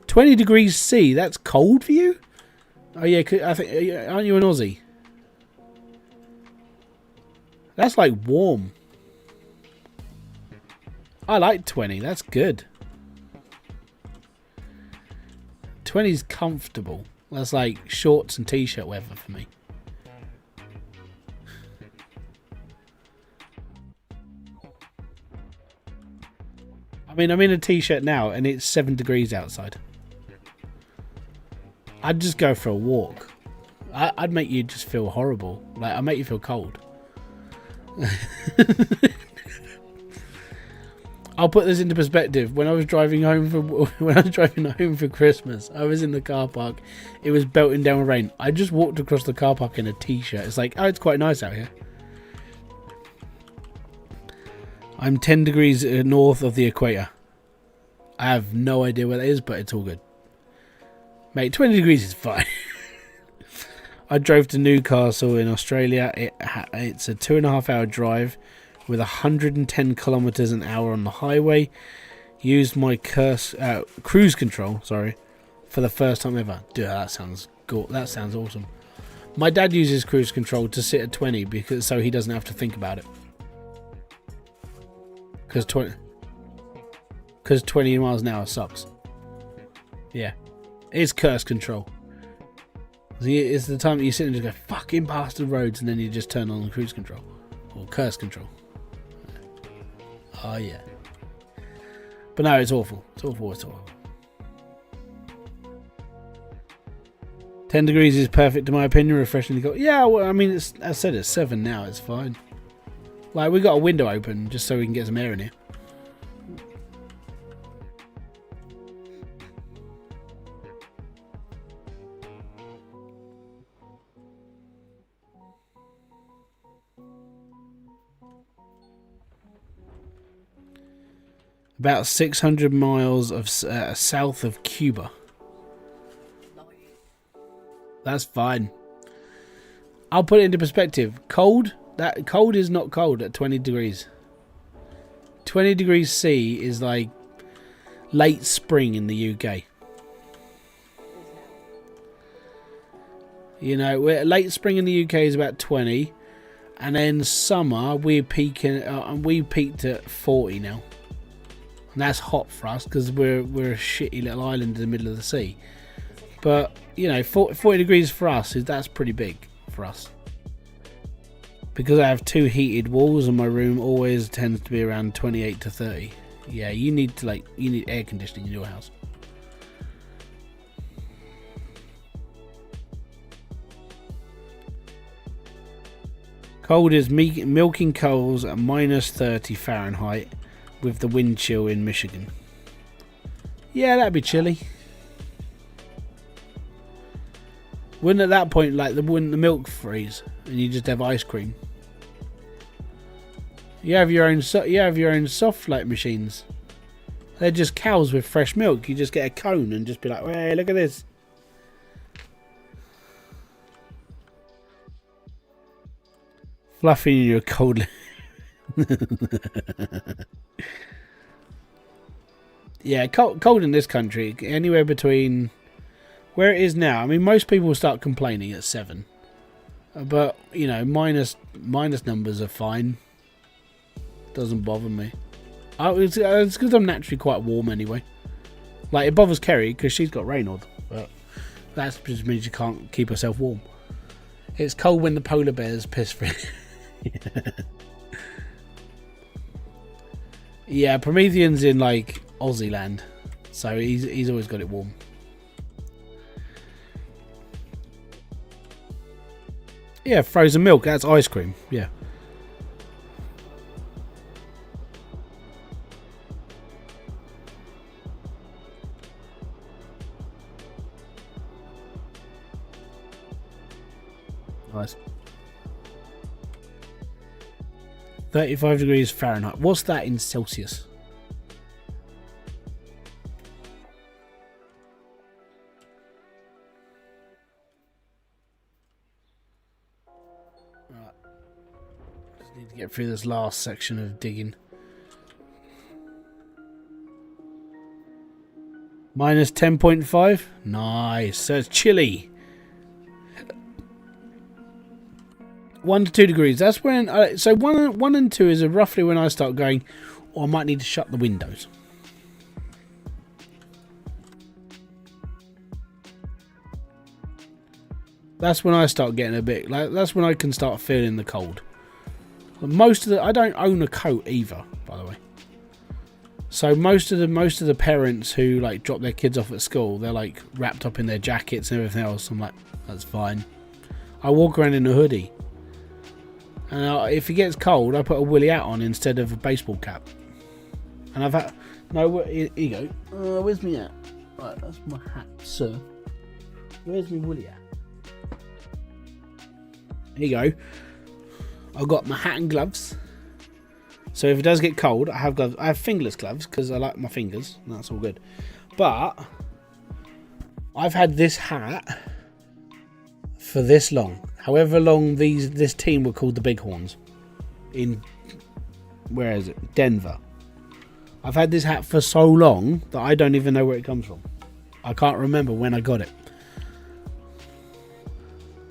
20 degrees C. That's cold for you? Oh yeah, I think aren't you an Aussie? That's like warm. I like 20. That's good. 20's comfortable. That's like shorts and t-shirt weather for me. I mean, I'm in a t-shirt now and it's 7 degrees outside. I'd just go for a walk. I'd make you just feel horrible. Like, I'd make you feel cold. I'll put this into perspective. When I was driving home for Christmas, I was in the car park. It was belting down with rain. I just walked across the car park in a t-shirt. It's like, oh, it's quite nice out here. I'm 10 degrees north of the equator. I have no idea where that is, but it's all good. Mate, 20 degrees is fine. I drove to Newcastle in Australia. It's a 2.5-hour drive with 110 kilometers an hour on the highway. Used my cruise control, for the first time ever. Dude, that sounds awesome. My dad uses cruise control to sit at 20 so he doesn't have to think about it. Because 20 miles an hour sucks. Yeah. It's curse control. It's the time that you sit and just go fucking past the roads and then you just turn on the cruise control. Or curse control. Oh yeah. But no, it's awful. It's awful. 10 degrees is perfect in my opinion. Refreshingly cold. Yeah, well, I mean, as I said, it's 7 now. It's fine. Like, we got a window open just so we can get some air in here. About 600 miles of south of Cuba. That's fine. I'll put it into perspective. Cold? That cold is not cold at 20 degrees. 20 degrees C is like late spring in the UK. You know, late spring in the UK is about 20, and then summer we peaked at 40 now. And that's hot for us because we're a shitty little island in the middle of the sea. But you know, 40 degrees for us that's pretty big for us. Because I have 2 heated walls and my room always tends to be around 28 to 30. Yeah, you need air conditioning in your house. Cold is milking coals at minus 30 Fahrenheit with the wind chill in Michigan. Yeah, that'd be chilly. Wouldn't at that point, wouldn't the milk freeze and you just have ice cream? You have your own soft light machines. They're just cows with fresh milk. You just get a cone and just be like, hey, look at this. Fluffy in your cold. Yeah, cold in this country. Anywhere between where it is now. I mean, most people start complaining at 7, but you know, minus numbers are fine. Doesn't bother me. It's because I'm naturally quite warm anyway. Like, it bothers Kerry because she's got Raynaud, but that just means you can't keep herself warm. It's cold when the polar bears piss free. Yeah, Promethean's in like Aussie land, so he's always got it warm. Yeah, frozen milk, that's ice cream. Yeah. Nice. 35 degrees Fahrenheit. What's that in Celsius? Right. Just need to get through this last section of digging. Minus 10.5. Nice. So it's chilly. 1 to 2 degrees. That's when. So one and 2 is roughly when I start going, oh, I might need to shut the windows. That's when I start getting a bit like. That's when I can start feeling the cold. I don't own a coat either, by the way. So most of the parents who like drop their kids off at school, they're like wrapped up in their jackets and everything else. I'm like, that's fine. I walk around in a hoodie. And if it gets cold, I put a woolly hat on instead of a baseball cap. And I've had... No, here you go. Where's my hat? Right, that's my hat, sir. Where's my woolly hat? Here you go. I've got my hat and gloves. So if it does get cold, I have gloves. I have fingerless gloves because I like my fingers. And that's all good. But I've had this hat for this long. However long this team were called the Bighorns in, where is it? Denver. I've had this hat for so long that I don't even know where it comes from. I can't remember when I got it.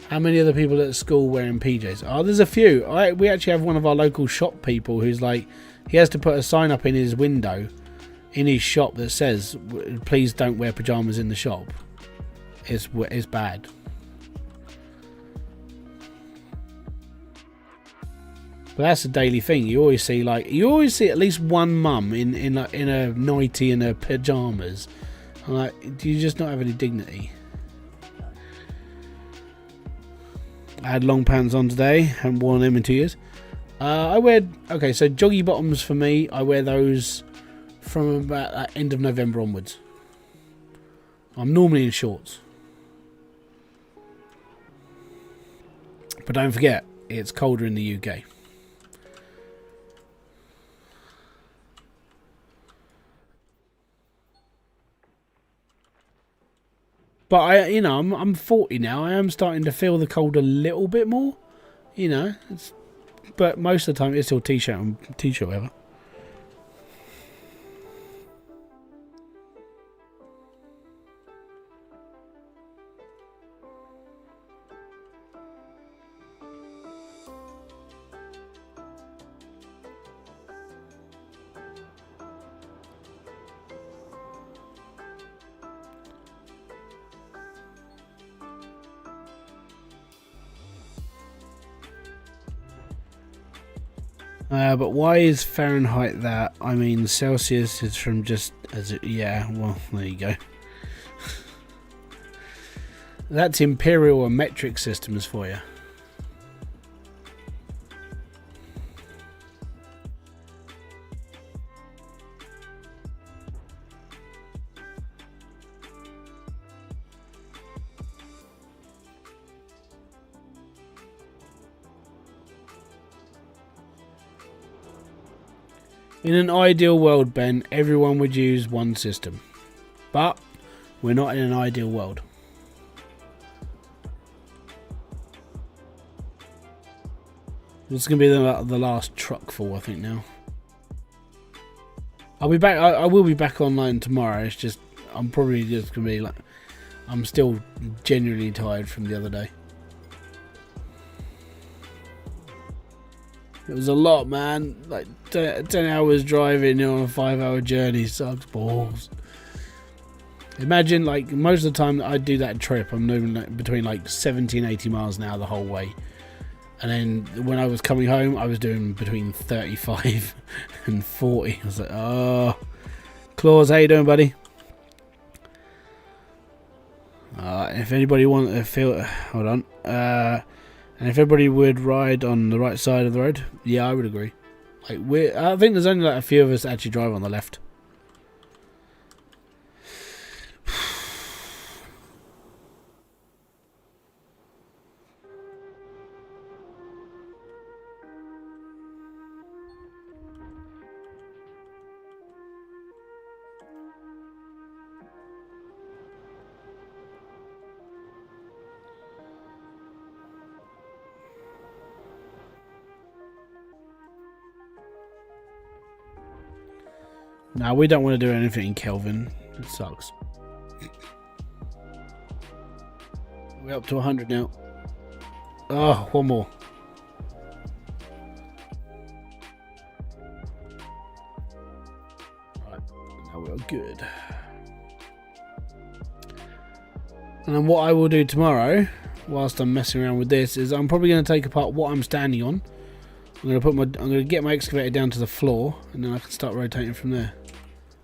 How many other people at school wearing PJs? Oh, there's a few. We actually have one of our local shop people who's like, he has to put a sign up in his window in his shop that says, please don't wear pyjamas in the shop. It's bad. But that's a daily thing. You always see at least one mum in a nightie and her pyjamas. I'm like, do you just not have any dignity? I had long pants on today. Haven't worn them in 2 years. So joggy bottoms for me. I wear those from about end of November onwards. I'm normally in shorts. But don't forget, it's colder in the UK. But I'm 40 now. I am starting to feel the cold a little bit more. But most of the time it's still t-shirt and whatever. But why is Fahrenheit that? I mean, Celsius is from just as it. Yeah, well, there you go. That's imperial and metric systems for you. In an ideal world, Ben, everyone would use one system. But we're not in an ideal world. This is going to be the last truck full, I think, now. I'll be back. I will be back online tomorrow. It's just, I'm probably just going to be like, I'm still genuinely tired from the other day. It was a lot, man. Like 10 hours driving on a 5-hour journey sucks balls. Imagine, like, most of the time that I do that trip, I'm moving between like 70 and 80 miles an hour the whole way. And then when I was coming home, I was doing between 35 and 40. I was like, oh. Claus, how you doing, buddy? If anybody wants to feel... Hold on. And if everybody would ride on the right side of the road, yeah, I would agree. Like I think there's only like a few of us that actually drive on the left. No, we don't want to do anything in Kelvin. It sucks. We're up to 100 now. Oh, one more. Right, now we're good. And then what I will do tomorrow, whilst I'm messing around with this, is I'm probably going to take apart what I'm standing on. I'm going to get my excavator down to the floor, and then I can start rotating from there.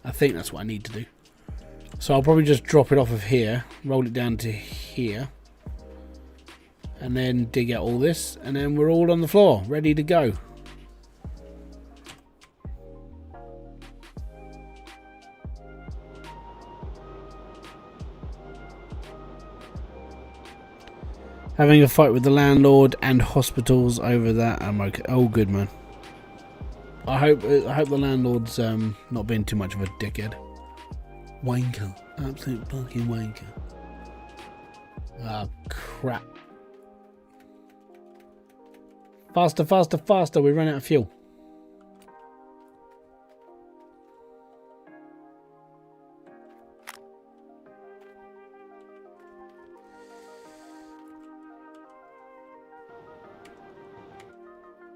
I think that's what I need to do. So I'll probably just drop it off of here, roll it down to here, and then dig out all this, and then we're all on the floor, ready to go. Having a fight with the landlord and hospitals over that. I'm okay. Oh, good man. I hope the landlord's not being too much of a dickhead. Wanker, absolute fucking wanker. Ah, crap. Faster, faster, faster! We run out of fuel.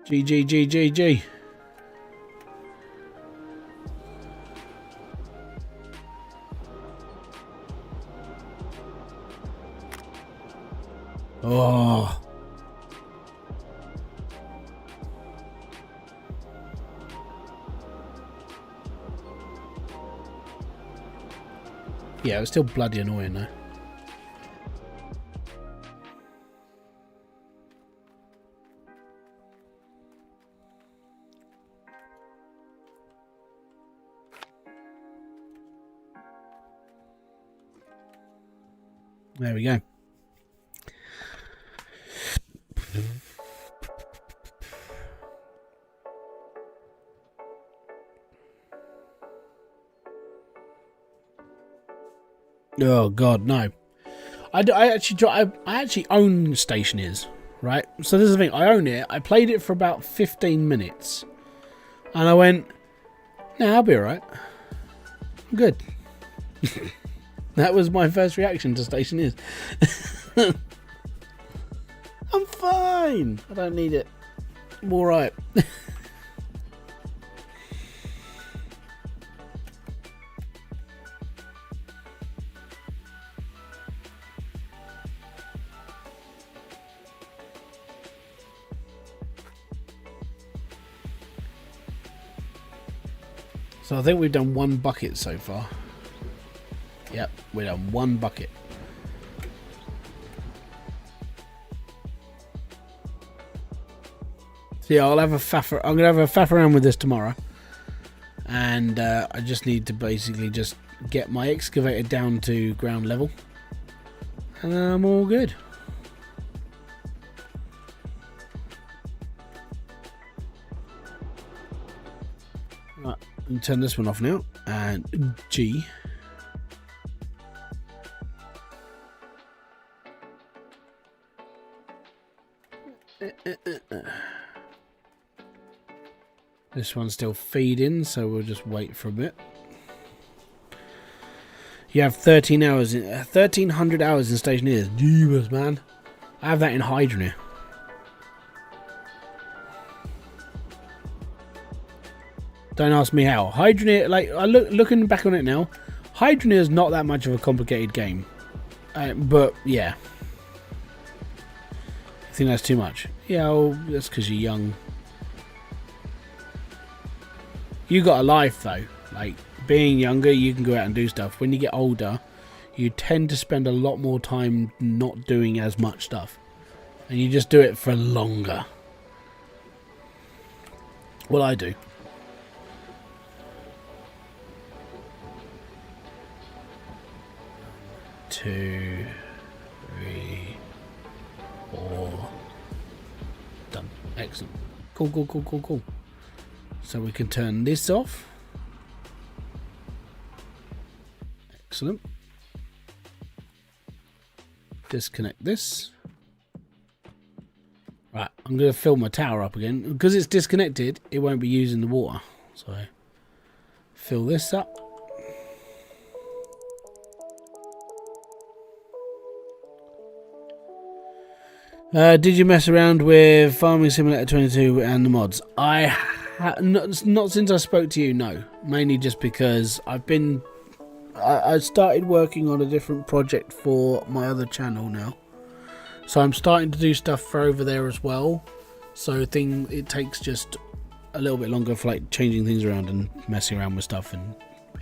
G. Oh. Yeah, it was still bloody annoying though. There we go. Oh God, no! I actually own Stationers, right? So this is the thing. I own it. I played it for about 15 minutes, and I went, "Nah, I'll be alright. I'm good." That was my first reaction to Stationers. I'm fine. I don't need it. I'm alright. So I think we've done one bucket so far. Yep, we've done one bucket. So yeah, I'll have a faff. I'm gonna have a faff around with this tomorrow, and I just need to basically just get my excavator down to ground level, and then I'm all good. Right, and turn this one off now, and G. This one's still feeding, so we'll just wait for a bit. You have 13 hours, 1,300 hours in Stationers. Jeebus, man. I have that in Hydra. Don't ask me how. Hydra, like, looking back on it now, Hydra is not that much of a complicated game. But, yeah. I think that's too much. Yeah, well, that's because you're young. You got a life, though. Like, being younger, you can go out and do stuff. When you get older, you tend to spend a lot more time not doing as much stuff. And you just do it for longer. Well, I do. Two, 3, 4. Done. Excellent. Cool. So we can turn this off. Excellent. Disconnect this. Right, I'm going to fill my tower up again. Because it's disconnected, it won't be using the water. So, fill this up. Did you mess around with Farming Simulator 22 and the mods? Not since I spoke to you, no. Mainly just because I started working on a different project for my other channel now. So I'm starting to do stuff for over there as well. So it takes just a little bit longer for like changing things around and messing around with stuff and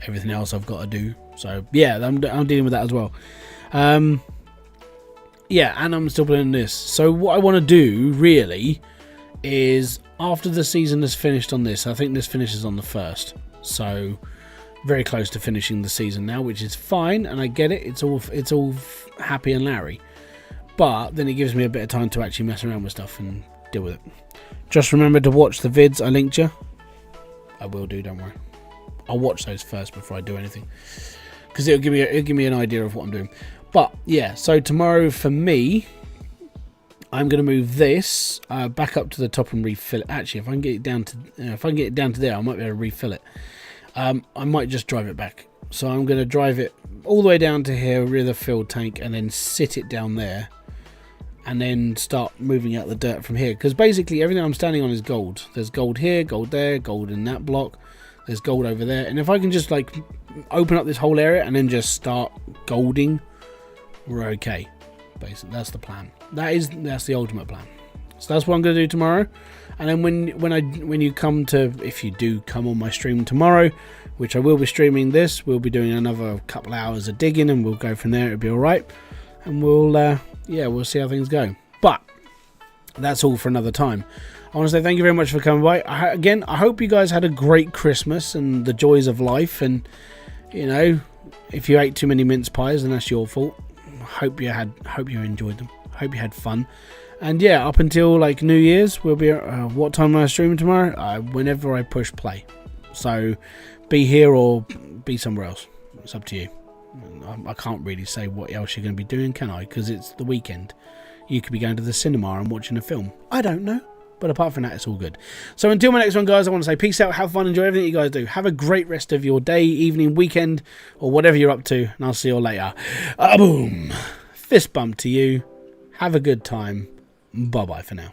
everything else I've got to do. So yeah, I'm dealing with that as well. Yeah, and I'm still playing this. So what I want to do really is, after the season is finished on this, I think this finishes on the 1st. So very close to finishing the season now, which is fine, and I get it. It's all happy and Larry. But then it gives me a bit of time to actually mess around with stuff and deal with it. Just remember to watch the vids I linked you. I will do, don't worry. I'll watch those first before I do anything, because it'll give me an idea of what I'm doing. But yeah, so tomorrow for me, I'm going to move this back up to the top and refill it. Actually, if I can get it down to there, I might be able to refill it. I might just drive it back. So I'm going to drive it all the way down to here with a filled tank, and then sit it down there, and then start moving out the dirt from here. Because basically everything I'm standing on is gold. There's gold here, gold there, gold in that block. There's gold over there, and if I can just like open up this whole area and then just start golding, we're okay. Basically, that's the plan. That's the ultimate plan. So that's what I'm going to do tomorrow. And then when you come to, if you do come on my stream tomorrow, which I will be streaming this, we'll be doing another couple of hours of digging, and we'll go from there. It'll be all right, and we'll see how things go. But that's all for another time. I want to say thank you very much for coming by. Again, I hope you guys had a great Christmas and the joys of life. And you know, if you ate too many mince pies, then that's your fault. Hope you enjoyed them. Hope you had fun. And yeah, up until like New Year's, we'll be what time am I streaming tomorrow? Whenever I push play. So be here or be somewhere else. It's up to you. I can't really say what else you're going to be doing, can I? Because it's the weekend. You could be going to the cinema and watching a film. I don't know. But apart from that, it's all good. So until my next one, guys, I want to say peace out, have fun, enjoy everything you guys do. Have a great rest of your day, evening, weekend, or whatever you're up to. And I'll see you all later. Boom. Fist bump to you. Have a good time. Bye-bye for now.